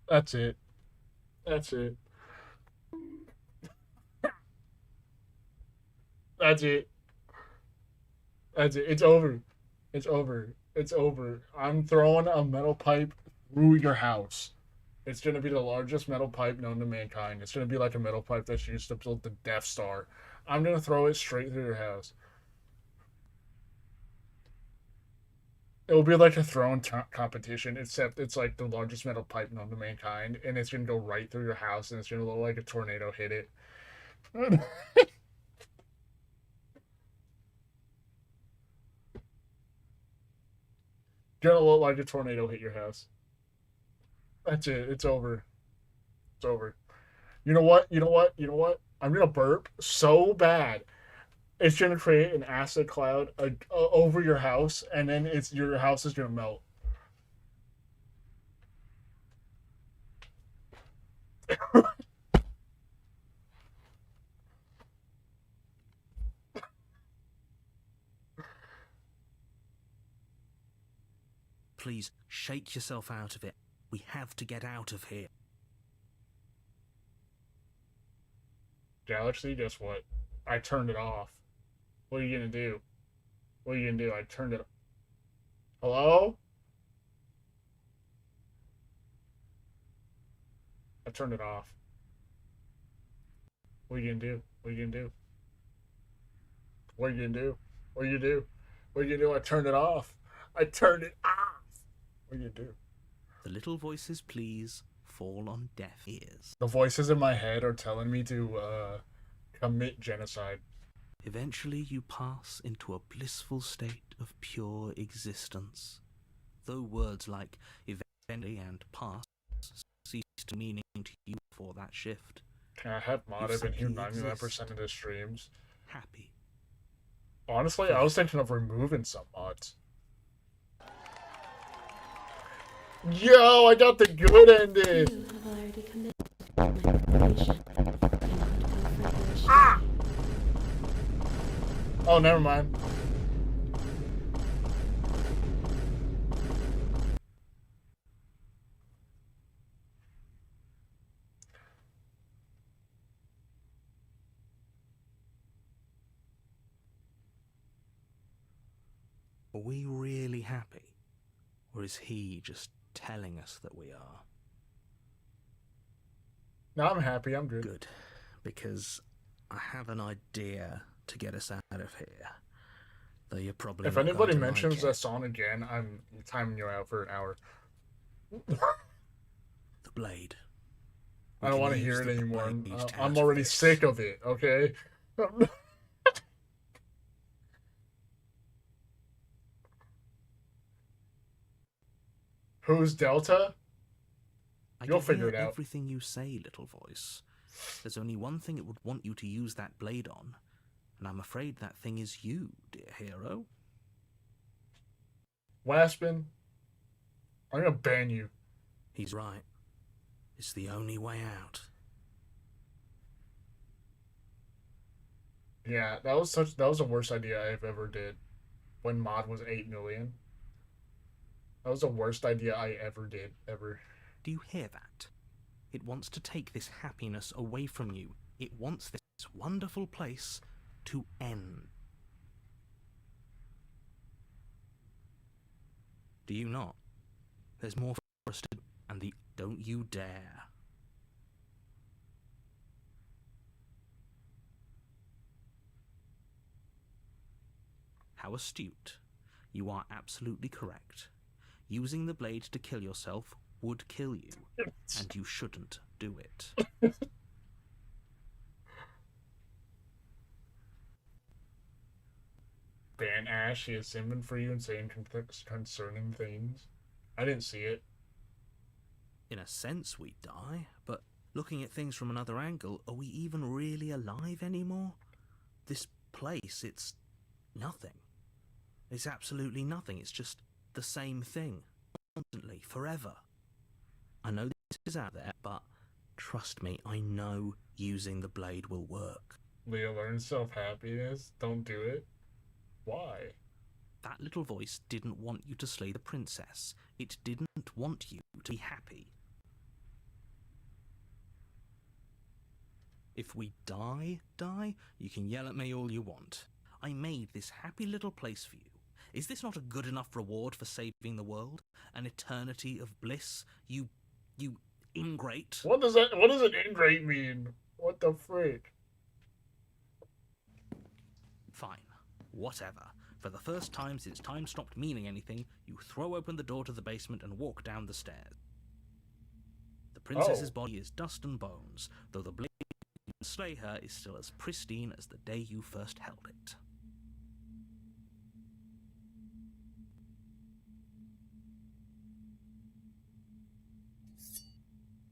That's it. That's it. That's it. That's it. It's over. It's over. It's over. I'm throwing a metal pipe through your house. It's gonna be the largest metal pipe known to mankind. It's gonna be like a metal pipe that's used to build the Death Star. I'm gonna throw it straight through your house. It will be like a throwing competition, except it's like the largest metal pipe known to mankind, and it's gonna go right through your house, and it's gonna look like a tornado hit it. Gonna look like a tornado hit your house. That's it. It's over. It's over. You know what? You know what? You know what? I'm gonna burp so bad. It's gonna create an acid cloud over your house, and then your house is gonna melt. Please, shake yourself out of it. We have to get out of here. Galaxy, guess what? I turned it off. What are you gonna do? What are you gonna do? I turned it. Hello? I turned it off. What are you gonna do? What are you gonna do? What are you gonna do? What are you gonna do? What are you gonna do? I turned it off. I turned it off. What are you gonna do? The little voices, please, fall on deaf ears. The voices in my head are telling me to commit genocide. Eventually you pass into a blissful state of pure existence. Though words like eventually and past cease to meaning to you for that shift. Can I have mod? I've been here simply 99% of the streams. Happy. Honestly, I was thinking of removing some mods. Yo, I got the good ending! You have already committed manipulation. Cannot go further astray. Ah! Oh, never mind. Are we really happy? Or is he just telling us that we are? No, I'm happy. I'm good. Good. Because I have an idea to get us out of here. Though you're probably If not anybody going to mentions like that it. song again, I'm timing you out for an hour. The blade. I don't want to use hear it the anymore. blade to I'm out already this. sick of it, okay? Who's Delta? I You'll can figure hear it out. everything you say, little voice. There's only one thing it would want you to use that blade on, and I'm afraid that thing is you, dear hero. Waspin, I'm gonna ban you. He's right. It's the only way out. Yeah, that was the worst idea I've ever did. When mod was 8 million. That was the worst idea I ever did, ever. Do you hear that? It wants to take this happiness away from you. It wants this wonderful place to end. Do you not? There's more for us to do, and the don't you dare. How astute. You are absolutely correct. Using the blade to kill yourself would kill you, and you shouldn't do it. Ban Ash, he is Simon for you and saying concerning things. I didn't see it. In a sense, we die, but looking at things from another angle, are we even really alive anymore? This place, it's nothing. It's absolutely nothing. It's just the same thing. Constantly, forever. I know this is out there, but trust me, I know using the blade will work. Leah learns self-happiness. Don't do it. Why? That little voice didn't want you to slay the princess. It didn't want you to be happy. If we die, you can yell at me all you want. I made this happy little place for you. Is this not a good enough reward for saving the world? An eternity of bliss? You ingrate. What does an ingrate mean? What the frick? Fine. Whatever. For the first time since time stopped meaning anything, you throw open the door to the basement and walk down the stairs. The princess's body is dust and bones, though the blade you can slay her is still as pristine as the day you first held it.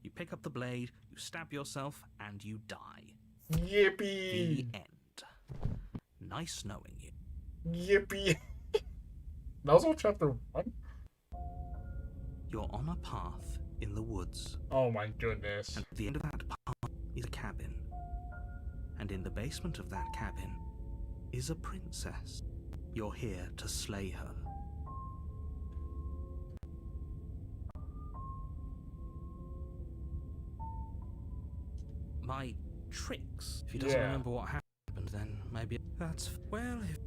You pick up the blade, you stab yourself, and you die. Yippee! The end. Nice knowing you. Yippee! That was all chapter 1? You're on a path in the woods. Oh my goodness. And at the end of that path is a cabin. And in the basement of that cabin is a princess. You're here to slay her. My tricks? If he doesn't remember what happened, then maybe that's... Well, if...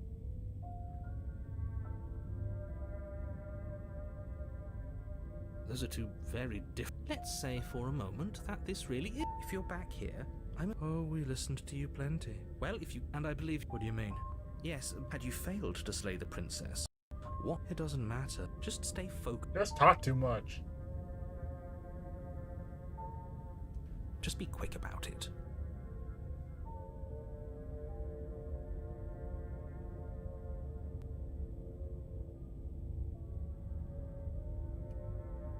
Those are two very different... Let's say for a moment that this really is... If you're back here, I'm... Oh, we listened to you plenty. Well, if you... And I believe... What do you mean? Yes, had you failed to slay the princess? What? It doesn't matter. Just stay focused. Just talk too much. Just be quick about it.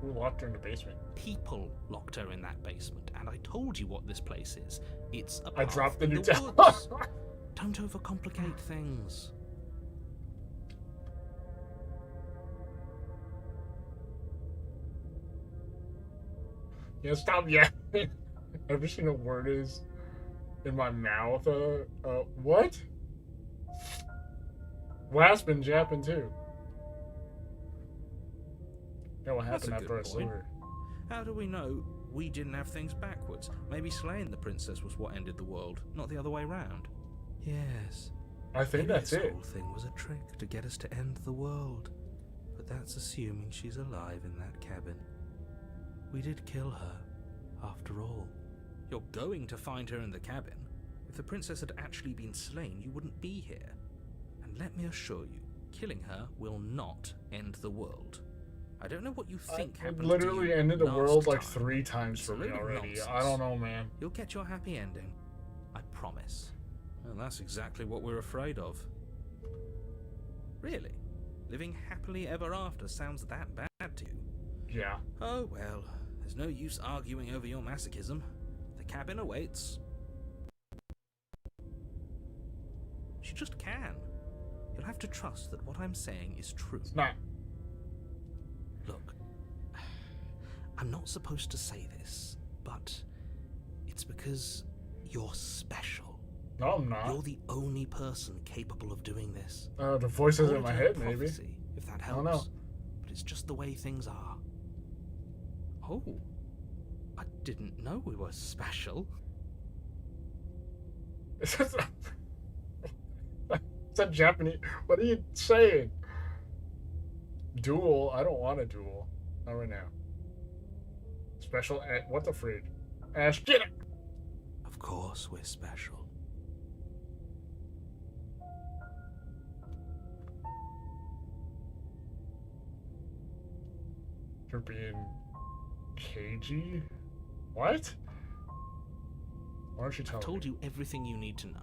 Who locked her in the basement? People locked her in that basement, and I told you what this place is. It's a I path dropped the in new woods. Don't overcomplicate things. Yeah, stop yapping. Every single word is in my mouth. What? Waspin japping too. Yeah, what happened after I slew her? How do we know we didn't have things backwards? Maybe slaying the princess was what ended the world, not the other way round. Yes. I think that's this it. whole thing was a trick to get us to end the world. But that's assuming she's alive in that cabin. We did kill her, after all. You're going to find her in the cabin. If the princess had actually been slain, you wouldn't be here. And let me assure you, killing her will not end the world. I don't know what you think happened to you Literally ended the last world like time. 3 times It's for a me load of already. nonsense. I don't know, man. You'll get your happy ending. I promise. Well, that's exactly what we're afraid of. Really? Living happily ever after sounds that bad to you? Yeah. Oh well, there's no use arguing over your masochism. The cabin awaits. She just can. You'll have to trust that what I'm saying is true. It's not. Look, I'm not supposed to say this, but it's because you're special. No, I'm not. You're the only person capable of doing this. The voices Call in my it a head, maybe. prophecy, if that I helps. don't know. But it's just the way things are. Oh, I didn't know we were special. It's a Japanese. What are you saying? Duel? I don't want a duel. Not right now. Special. What the frig? Ash, get it! Of course we're special. You're being cagey? What? Why don't you tell I've told me? you everything you need to know.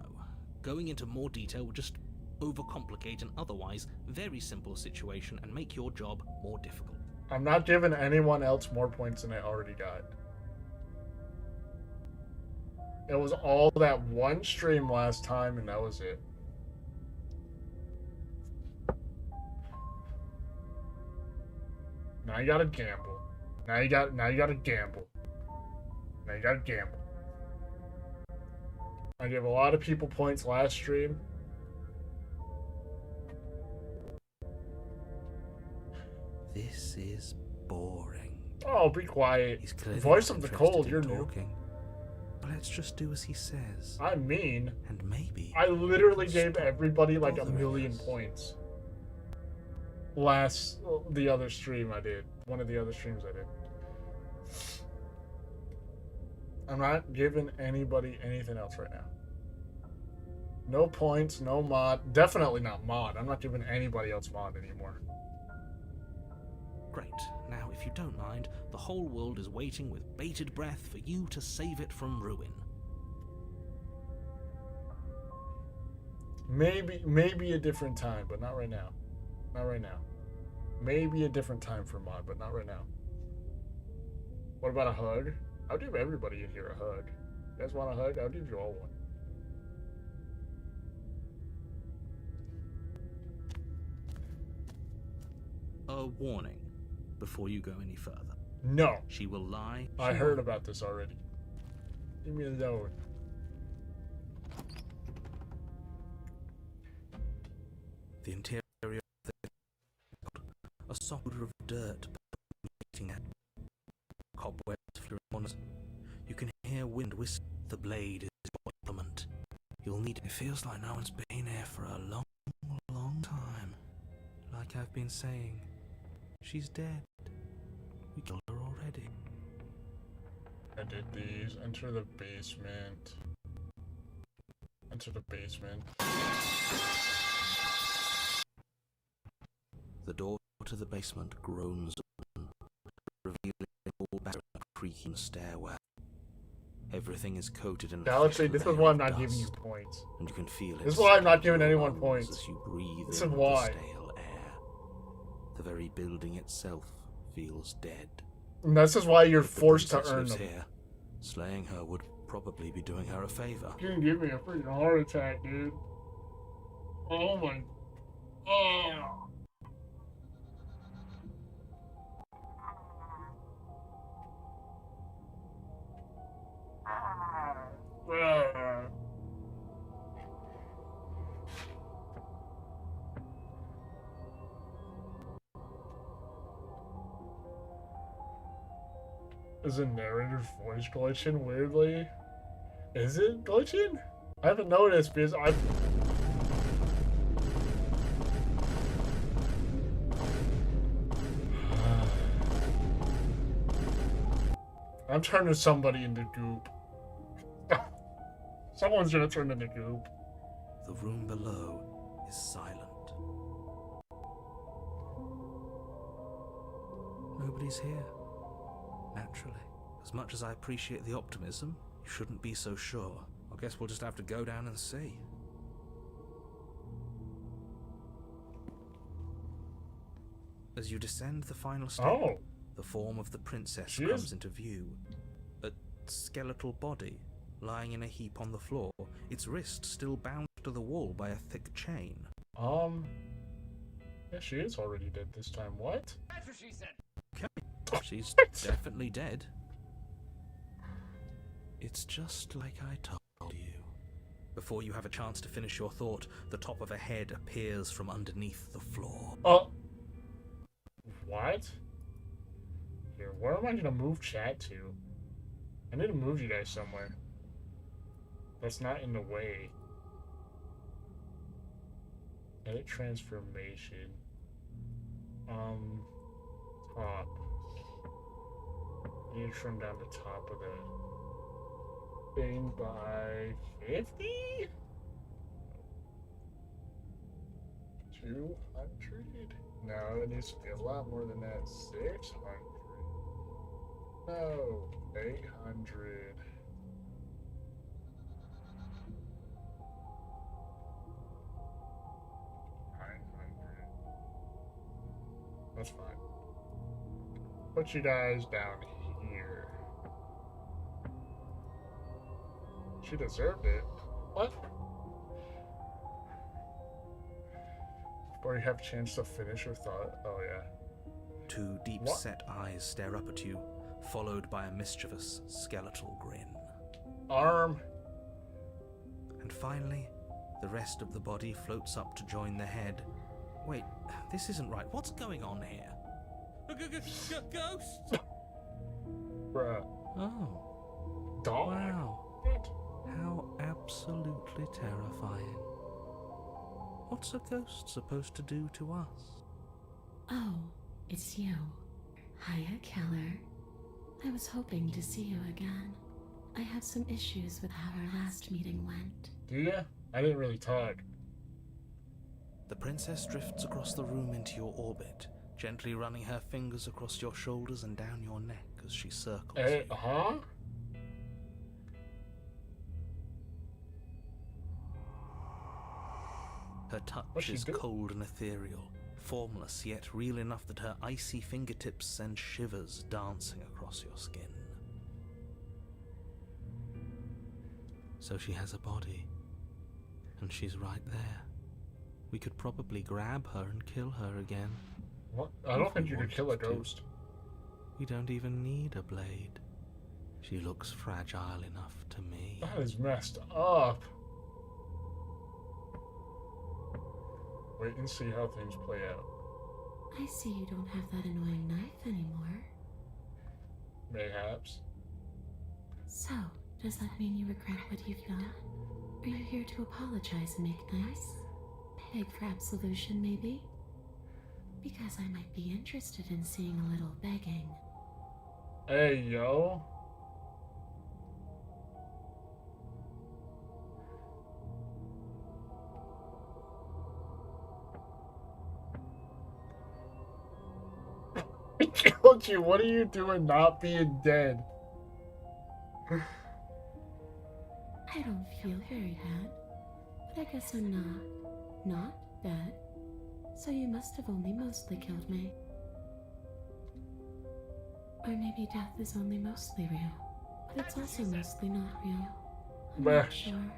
Going into more detail would just overcomplicate an otherwise very simple situation and make your job more difficult. I'm not giving anyone else more points than I already got. It was all that one stream last time, and that was it. Now you gotta gamble. Now you gotta gamble. Now you gotta gamble. I gave a lot of people points last stream. This is boring. Oh, be quiet. He's clearly Voice not of the interested cold, in you're new. talking. But let's just do as he says. I mean, And maybe I literally gave stop everybody like a bothering million us. points. The other stream I did. One of the other streams I did. I'm not giving anybody anything else right now. No points, no mod. Definitely not mod. I'm not giving anybody else mod anymore. Great. Now, if you don't mind, the whole world is waiting with bated breath for you to save it from ruin. Maybe a different time, but not right now. Not right now. Maybe a different time for mod, but not right now. What about a hug? I'll give everybody in here a hug. You guys want a hug? I'll give you all one. A warning before you go any further. No. She will lie. I heard about this already. Leave me alone. The interior of the a soft odor of dirt permeating it. Cobwebs flew on us. You can hear wind whistle. The blade is your implement. You'll need it. It feels like no one's been here for a long, long time. Like I've been saying, she's dead. We killed her already. I did these. Enter the basement. Enter the basement. The door to the basement groans open, revealing all back a creaking stairwell. Everything is coated in a Galaxy, thick this is layer why I'm of not giving you dust, points. and you can feel it. This is why I'm not seep giving into your anyone lungs points. as you breathe This in is the why. stale air. The very building itself feels dead. And this is why you're If the forced to princess earn lives them. here, slaying her would probably be doing her a favor. You can give me a freaking heart attack, dude. Oh my. Oh. Is the narrator's voice glitching weirdly? Is it glitching? I haven't noticed because I've... I'm turning somebody into goop. Someone's gonna turn into goop. The room below is silent. Nobody's here. Naturally. As much as I appreciate the optimism, you shouldn't be so sure. I guess we'll just have to go down and see. As you descend the final step, Oh, the form of the princess She comes is- into view. A skeletal body lying in a heap on the floor, its wrist still bound to the wall by a thick chain. yeah, she is already dead this time. What? She's definitely dead. It's just like I told you. Before you have a chance to finish your thought, the top of a head appears from underneath the floor. Oh. What? Here, where am I gonna move chat to? I need to move you guys somewhere. That's not in the way. Edit transformation. Top. You need to trim down the top of the thing by 50? 200? No, it needs to be a lot more than that. 600. No, 800. That's fine. Put you guys down here. She deserved it. What? Before you have a chance to finish your thought. Oh, yeah. Two deep-set eyes stare up at you, followed by a mischievous skeletal grin. Arm. And finally, the rest of the body floats up to join the head. Wait, this isn't right. What's going on here? Ghosts! Bruh. Oh, Dog. wow. What? How absolutely terrifying. What's a ghost supposed to do to us? Oh, it's you. Hiya, Keller. I was hoping to see you again. I have some issues with how our last meeting went. Do ya? I didn't really talk. The princess drifts across the room into your orbit, gently running her fingers across your shoulders and down your neck as she circles you. Huh? Her touch What's she is do? cold and ethereal, formless yet real enough that her icy fingertips send shivers dancing across your skin. So she has a body, and she's right there. We could probably grab her and kill her again. What? I don't If think we you could kill a wanted to. ghost. We don't even need a blade. She looks fragile enough to me. That is messed up. Wait and see how things play out. I see you don't have that annoying knife anymore. Mayhaps. So, does that mean you regret what you've done? Are you here to apologize and make nice? Beg for absolution, maybe? Because I might be interested in seeing a little begging. Hey, yo. I killed you. What are you doing not being dead? I don't feel very bad, but I guess I'm not dead. So you must have only mostly killed me. Or maybe death is only mostly real, but it's also mostly not real. I'm not Meh. sure.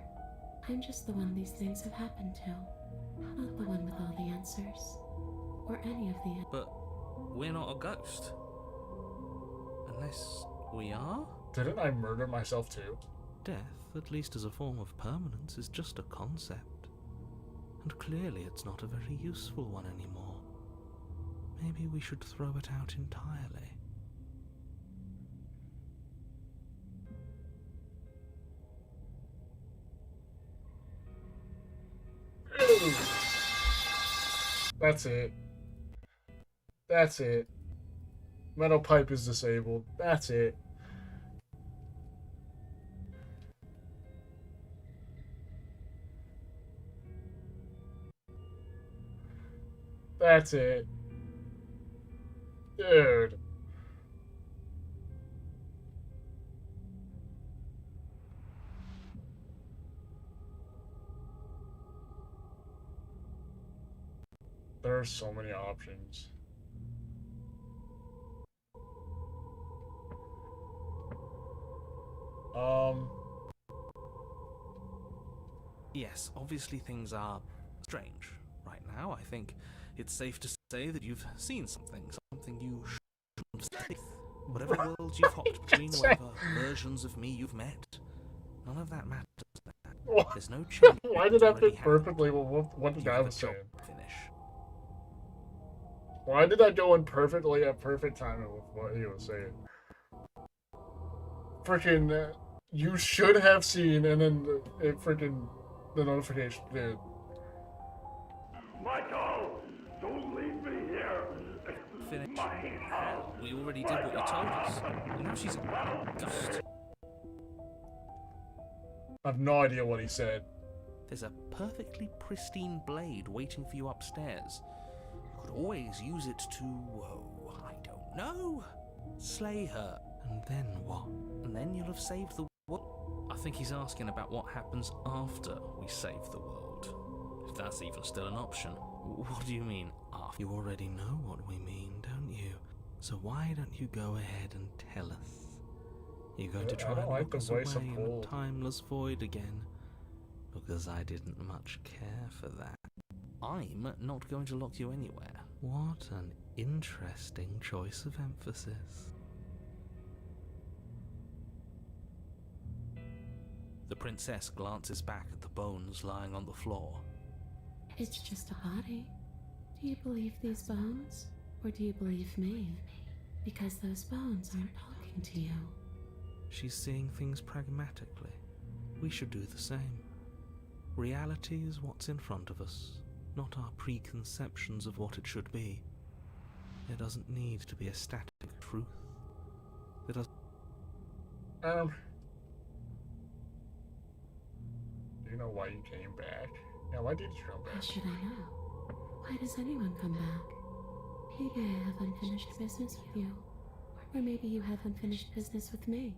I'm just the one these things have happened to, not the one with all the answers, or any of the. But we're not a ghost. Unless we are? Didn't I murder myself too? Death, at least as a form of permanence, is just a concept. And clearly it's not a very useful one anymore. Maybe we should throw it out entirely. Ew. That's it. That's it. Metal pipe is disabled. That's it. That's it. Dude. There are so many options. Yes, obviously things are strange right now. I think it's safe to say that you've seen something you shouldn't have seen. Whatever worlds you've hopped between, whatever versions of me you've met, none of that matters now. There's no change. Why did that already fit happened. perfectly with what the You guy have a was job saying? to finish. Why did that go in perfectly at perfect timing with what he was saying? Freaking, you should have seen, and then it freaking, the notification did. Michael, don't leave me here. Finish. My house. We already did what you told us. And now she's a ghost. I have no idea what he said. There's a perfectly pristine blade waiting for you upstairs. You could always use it to, I don't know, slay her. And then what? And then you'll have saved the world. I think he's asking about what happens after we save the world. If that's even still an option. What do you mean, after? You already know what we mean, don't you? So why don't you go ahead and tell us? You're going to try and like lock the us voice away of in a Paul. timeless void again? Because I didn't much care for that. I'm not going to lock you anywhere. What an interesting choice of emphasis. The princess glances back at the bones lying on the floor. It's just a body. Do you believe these bones? Or do you believe me? Because those bones aren't talking to you. She's seeing things pragmatically. We should do the same. Reality is what's in front of us, not our preconceptions of what it should be. There doesn't need to be a static truth. There doesn't. Do you know why you came back? Yeah, why did you come How back? should I know? Why does anyone come back? Maybe I have unfinished business with you. Or maybe you have unfinished business with me.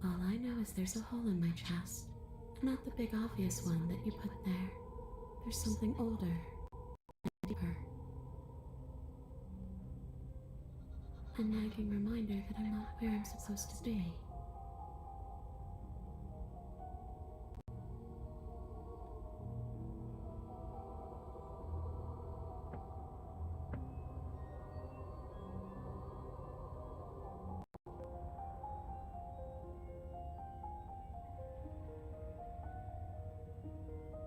All I know is there's a hole in my chest. Not the big obvious one that you put there. There's something older and deeper. A nagging reminder that I'm not where I'm supposed to be.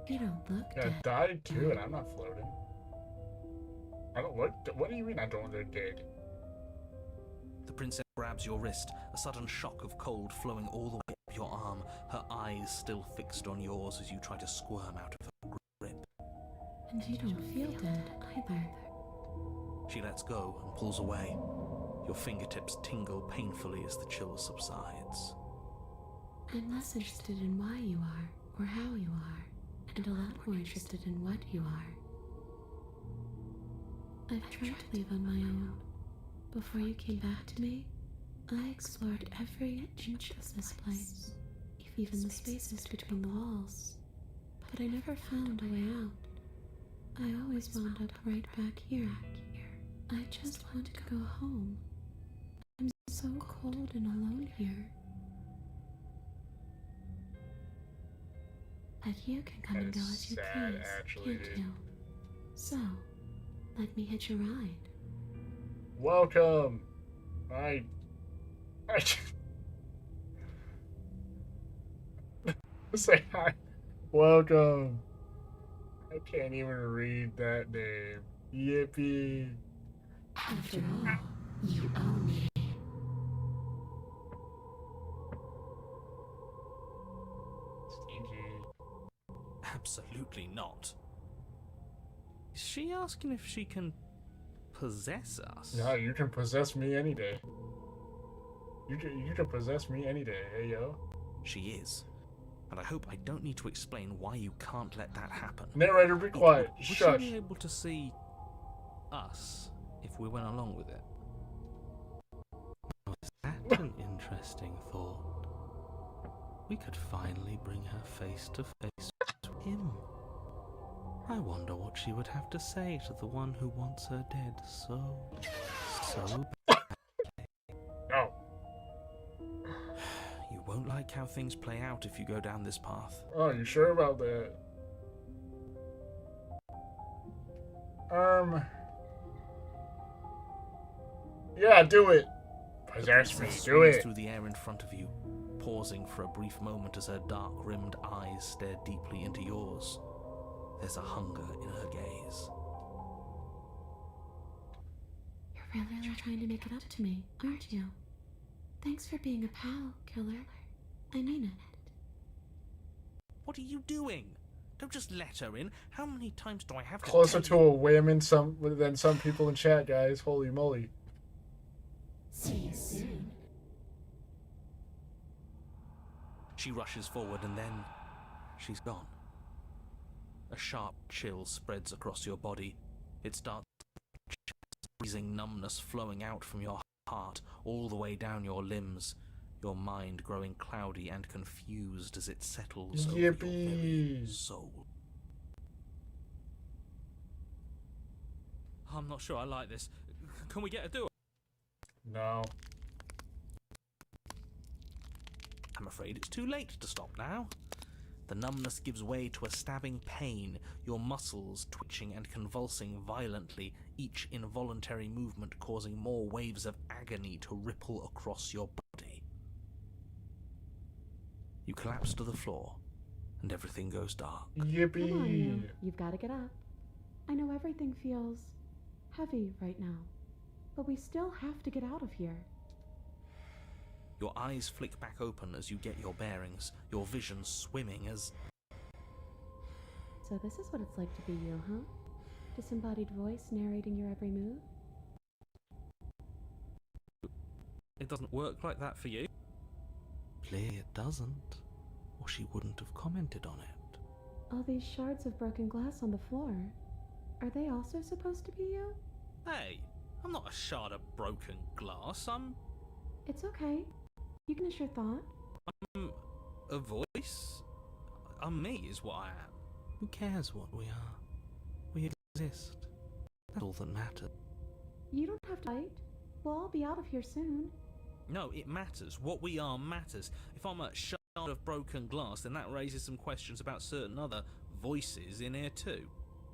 You don't look Yeah, I dead. died too, and I'm not floating. I don't. What do you mean I don't look dead? The princess grabs your wrist, a sudden shock of cold flowing all the way up your arm, her eyes still fixed on yours as you try to squirm out of her grip. And you don't feel dead either. She lets go and pulls away. Your fingertips tingle painfully as the chill subsides. I'm less interested in why you are, or how you are, and a lot more interested in what you are. I've tried to leave on my own. Before you came back to me, I explored every inch of this place, even the spaces between the walls. But I never found a way out. I always wound up right back here. I just want to go home. I'm so cold and alone here. But you can come and go That's as you sad, please, actually, can't dude. you? So, let me hitch a ride. Welcome. I say hi. Welcome. I can't even read that name. Yippee. After all, you own me. Stingy. Absolutely not. Is she asking if she can possess us? No, you can possess me any day. You can possess me any day, hey yo. She is. And I hope I don't need to explain why you can't let that happen. Narrator, be quiet. Would she Shush. be able to see us if we went along with it? Now, is that an interesting thought? We could finally bring her face to face with him. I wonder what she would have to say to the one who wants her dead so No. You won't like how things play out if you go down this path. Oh, you sure about that? Yeah, do it. Possess me, Princess do swings it. through the air in front of you, pausing for a brief moment as her dark-rimmed eyes stare deeply into yours. There's a hunger in her gaze. You're really trying to make it up to me, aren't you? Thanks for being a pal, killer. I mean it. What are you doing? Don't just let her in. How many times do I have to Closer tell to you? a women than some people in chat, guys. Holy moly. See you soon. She rushes forward and then she's gone. A sharp chill spreads across your body. It starts freezing numbness flowing out from your heart heart, all the way down your limbs, your mind growing cloudy and confused as it settles over your very Yippee! soul. I'm not sure I like this. Can we get a do? No. I'm afraid it's too late to stop now. The numbness gives way to a stabbing pain, your muscles twitching and convulsing violently, each involuntary movement causing more waves of agony to ripple across your body. You collapse to the floor, and everything goes dark. Come on, Yippee! you've got to get up. I know everything feels heavy right now, but we still have to get out of here. Your eyes flick back open as you get your bearings, your vision swimming as... So this is what it's like to be you, huh? Disembodied voice narrating your every move? It doesn't work like that for you. Clearly it doesn't, or she wouldn't have commented on it. All these shards of broken glass on the floor, are they also supposed to be you? Hey, I'm not a shard of broken glass, I'm It's okay. You can finish your thought. a voice. I'm me is what I am. Who cares what we are? We exist. That's all that matters. You don't have to fight. We'll all be out of here soon. No, it matters. What we are matters. If I'm a shard of broken glass, then that raises some questions about certain other voices in here too.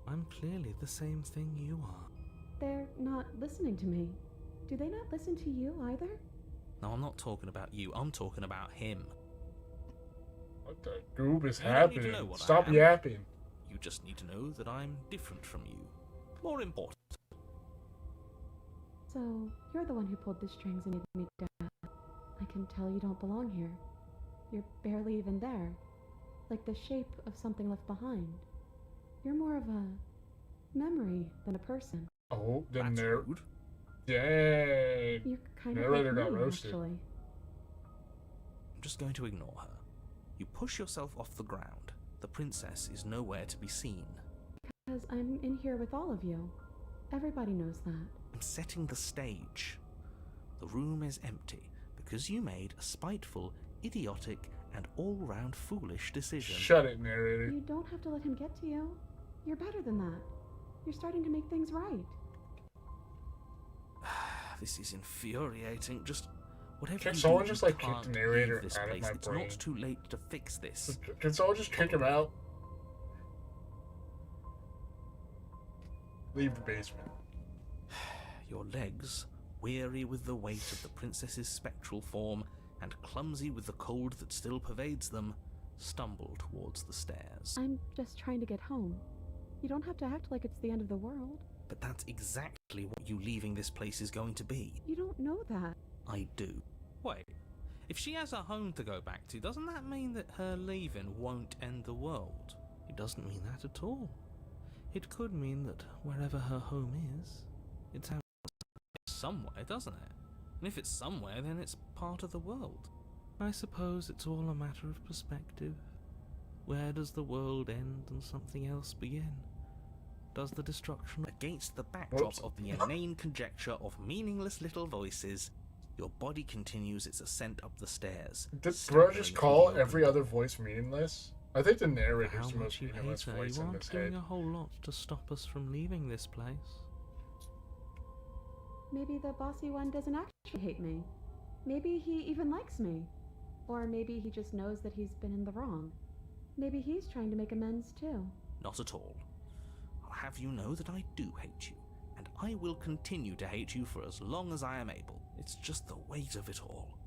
I'm clearly the same thing you are. They're not listening to me. Do they not listen to you either? No, I'm not talking about you. I'm talking about him. What the goob is You don't need to happening? know what I Stop am. yapping. You just need to know that I'm different from you. More important. So, you're the one who pulled the strings and made me dead. I can tell you don't belong here. You're barely even there. Like the shape of something left behind. You're more of a memory than a person. Oh, the That's narrator. rude. Dang. You're kind of Narrator like got me, roasted. actually. I'm just going to ignore her. You push yourself off the ground. The princess is nowhere to be seen. Because I'm in here with all of you. Everybody knows that. I'm setting the stage. The room is empty because you made a spiteful, idiotic, and all-round foolish decision. Shut it, narrator. You don't have to let him get to you. You're better than that. You're starting to make things right. This is infuriating. Just whatever Can you someone do, just, you like, kick can't the narrator leave this out of place. my It's brain? not too late to fix this. Can someone just kick him out? Leave the basement. Your legs, weary with the weight of the princess's spectral form and clumsy with the cold that still pervades them, stumble towards the stairs. I'm just trying to get home. You don't have to act like it's the end of the world. But that's exactly what you leaving this place is going to be. You don't know that. I do. Wait, if she has a home to go back to, doesn't that mean that her leaving won't end the world? It doesn't mean that at all. It could mean that wherever her home is, it's out. Somewhere, doesn't it? And if it's somewhere, then it's part of the world. I suppose it's all a matter of perspective. Where does the world end and something else begin? Does the destruction... Against the backdrop Whoops. of the inane conjecture of meaningless little voices, your body continues its ascent up the stairs. Did bro staggering just through call the open every door. other voice meaningless? I think the For narrator's how the much most you hate meaningless her, voice you in aren't this doing head. a whole lot to stop us from leaving this place. Maybe the bossy one doesn't actually hate me. Maybe he even likes me. Or maybe he just knows that he's been in the wrong. Maybe he's trying to make amends too. Not at all. I'll have you know that I do hate you, and I will continue to hate you for as long as I am able. It's just the weight of it all.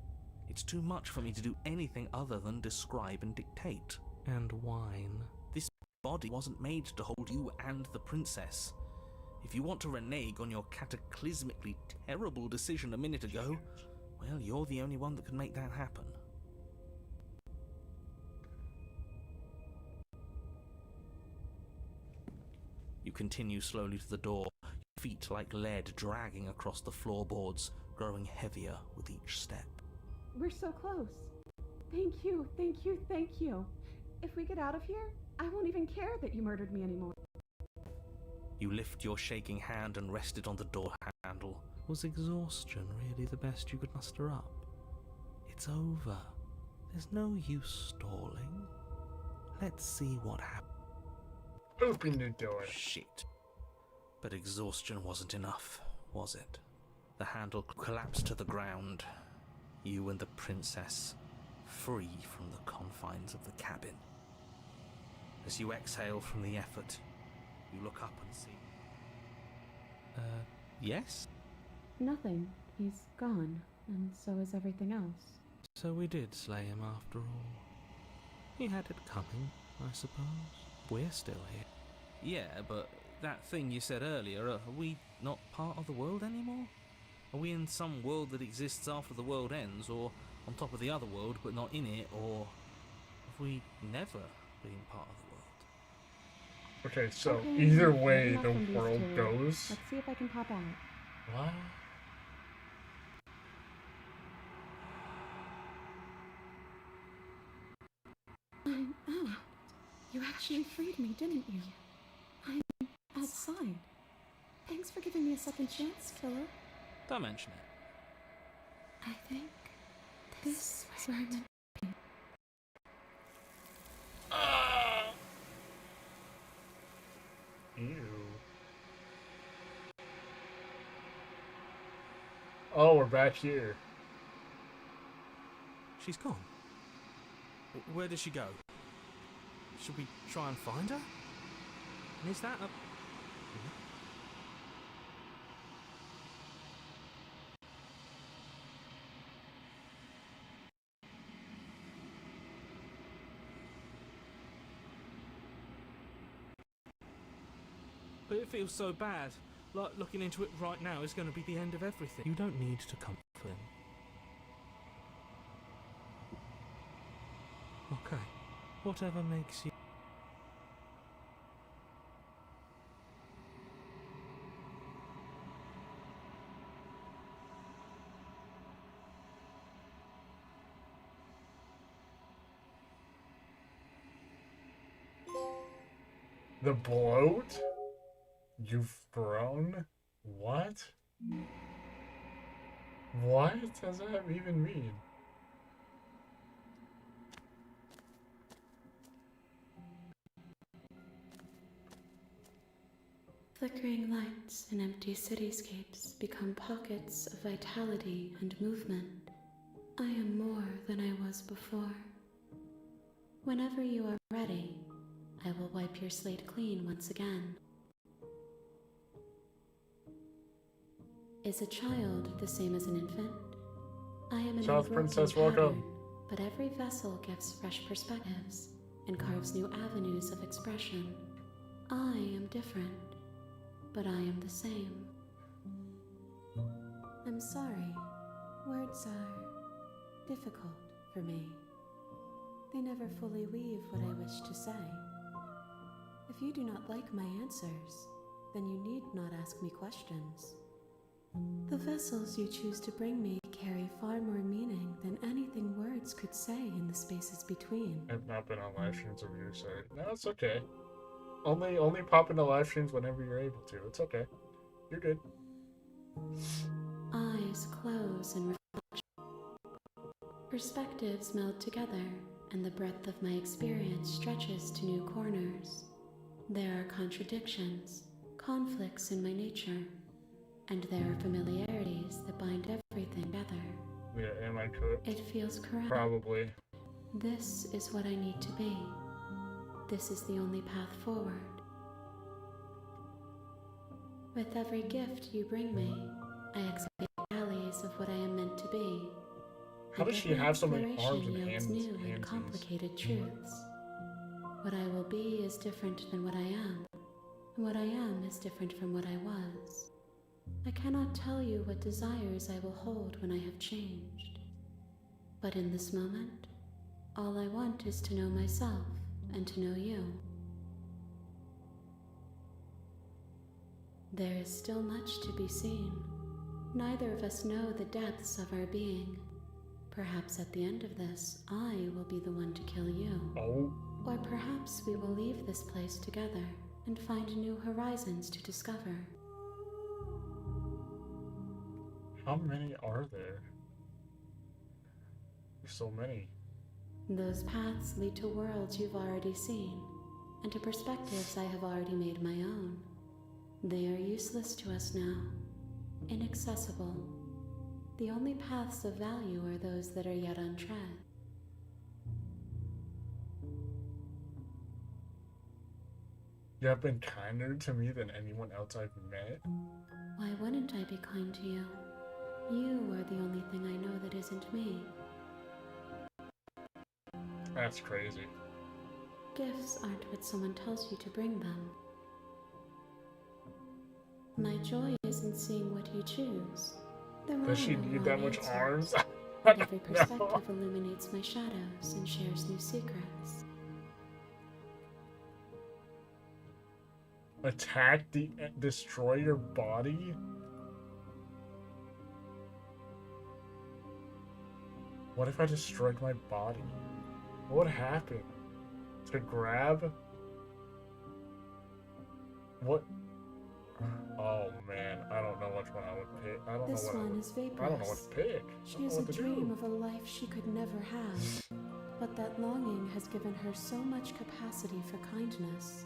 It's too much for me to do anything other than describe and dictate. And whine. This body wasn't made to hold you and the princess. If you want to renege on your cataclysmically terrible decision a minute ago, well, you're the only one that can make that happen. You continue slowly to the door, your feet like lead dragging across the floorboards, growing heavier with each step. We're so close. Thank you, thank you, thank you. If we get out of here, I won't even care that you murdered me anymore. You lift your shaking hand and rest it on the door handle. handle. Was exhaustion really the best you could muster up? It's over. There's no use stalling. Let's see what happens. Open the door. Shit. But exhaustion wasn't enough, was it? The handle collapsed to the ground. You and the princess, free from the confines of the cabin. As you exhale from the effort, you look up and see... yes? Nothing. He's gone, and so is everything else. So we did slay him after all. He had it coming, I suppose. We're still here. Yeah, but that thing you said earlier, are we not part of the world anymore? Are we in some world that exists after the world ends, or on top of the other world but not in it, or have we never been part of the world? Okay, so Okay, either we've way enough the from these world two. goes. Let's see if I can pop out. What? I'm out. You actually freed me, didn't you? I'm outside. Thanks for giving me a second chance, Philip. Don't mention it. I think this is where I'm meant. Ew. Oh, we're back here. She's gone. Where did she go? Should we try and find her? And is that a... But it feels so bad. Like looking into it right now is going to be the end of everything. You don't need to comfort him. Okay. Whatever makes you... The bloat? You've grown? What? What does that even mean? Flickering lights in empty cityscapes become pockets of vitality and movement. I am more than I was before. Whenever you are ready, I will wipe your slate clean once again. Is a child the same as an infant? I am an South unbroken Princess, pattern, welcome. but every vessel gives fresh perspectives and carves new avenues of expression. I am different, but I am the same. I'm sorry. Words are difficult for me. They never fully weave what I wish to say. If you do not like my answers, then you need not ask me questions. The vessels you choose to bring me carry far more meaning than anything words could say in the spaces between. I've not been on live streams of your site. No, it's okay. Only pop into live streams whenever you're able to. It's okay. You're good. Eyes close in reflection. Perspectives meld together, and the breadth of my experience stretches to new corners. There are contradictions, conflicts in my nature, and there are familiarities that bind everything together. Yeah, am I cooked? It feels correct. Probably. This is what I need to be. This is the only path forward. With every gift you bring me, I excavate alleys of what I am meant to be. How does And she every have so many arms exploration and yields hands? new and handsies? complicated truths. What I will be is different than what I am, and what I am is different from what I was. I cannot tell you what desires I will hold when I have changed. But in this moment, all I want is to know myself and to know you. There is still much to be seen. Neither of us know the depths of our being. Perhaps at the end of this, I will be the one to kill you. Oh, Or perhaps we will leave this place together and find new horizons to discover. How many are there? There's so many. Those paths lead to worlds you've already seen, and to perspectives I have already made my own. They are useless to us now, inaccessible. The only paths of value are those that are yet untread. You have been kinder to me than anyone else I've met. Why wouldn't I be kind to you? You are the only thing I know that isn't me. That's crazy. Gifts aren't what someone tells you to bring them. My joy isn't seeing what you choose. There Does she are no need that wrong much answers. arms? But every perspective No. illuminates my shadows and shares new secrets. Attack destroy your body? What if I destroyed my body? What would happen? To grab? What? Oh man, I don't know which one I would pick. I don't This know what one is I don't know what vaporous. to pick. I She don't has know a what to dream do. of a life she could never have, but that longing has given her so much capacity for kindness.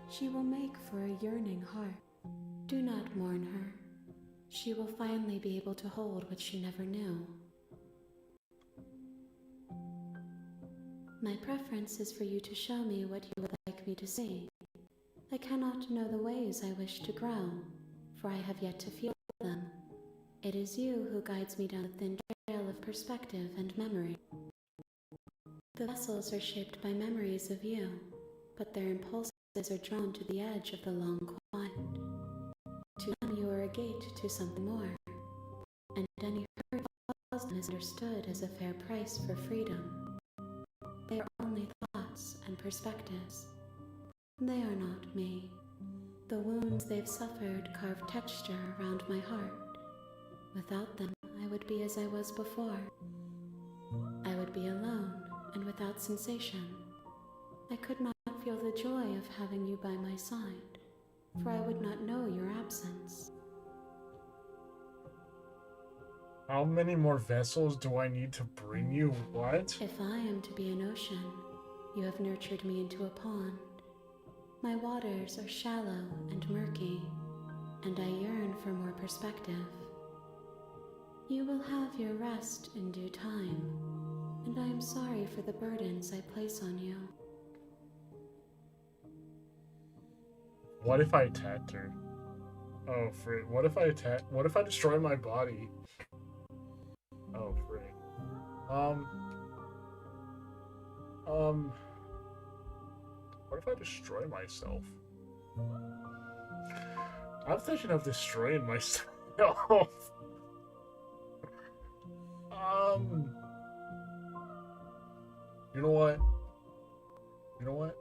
She will make for a yearning heart. Do not mourn her. She will finally be able to hold what she never knew. My preference is for you to show me what you would like me to see. I cannot know the ways I wish to grow, for I have yet to feel them. It is you who guides me down a thin trail of perspective and memory. The vessels are shaped by memories of you, but their impulses are drawn to the edge of the long quiet. To them you are a gate to something more, and any hurt is understood as a fair price for freedom. They are only thoughts and perspectives. They are not me. The wounds they've suffered carve texture around my heart. Without them, I would be as I was before. I would be alone and without sensation. I could not feel the joy of having you by my side, for I would not know your absence. How many more vessels do I need to bring you? What? If I am to be an ocean, you have nurtured me into a pond. My waters are shallow and murky, and I yearn for more perspective. You will have your rest in due time, and I am sorry for the burdens I place on you. What if I attacked her? Oh, frick. What if I destroy my body? Oh, frick. What if I destroy myself? I'm thinking of destroying myself. You know what? You know what?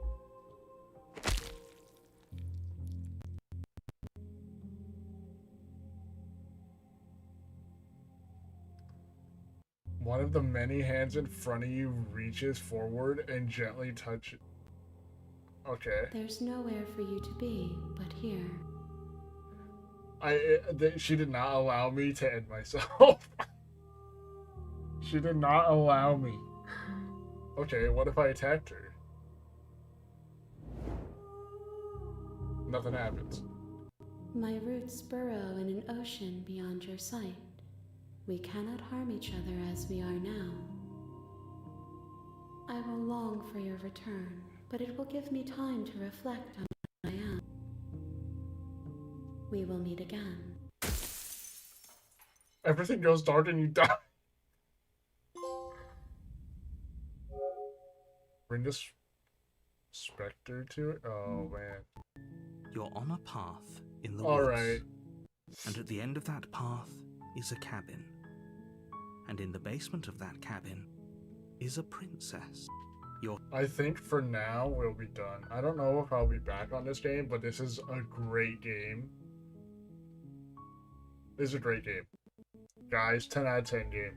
One of the many hands in front of you reaches forward and gently touches. Okay. There's nowhere for you to be but here. She did not allow me to end myself. She did not allow me. Okay, what if I attacked her? Nothing happens. My roots burrow in an ocean beyond your sight. We cannot harm each other as we are now. I will long for your return, but it will give me time to reflect on what I am. We will meet again. Everything goes dark and you die. Bring this specter to it? Oh, man. You're on a path in the All woods. right. And at the end of that path is a cabin. And in the basement of that cabin is a princess. I think for now we'll be done. I don't know if I'll be back on this game, but this is a great game. This is a great game. Guys, 10 out of 10 game.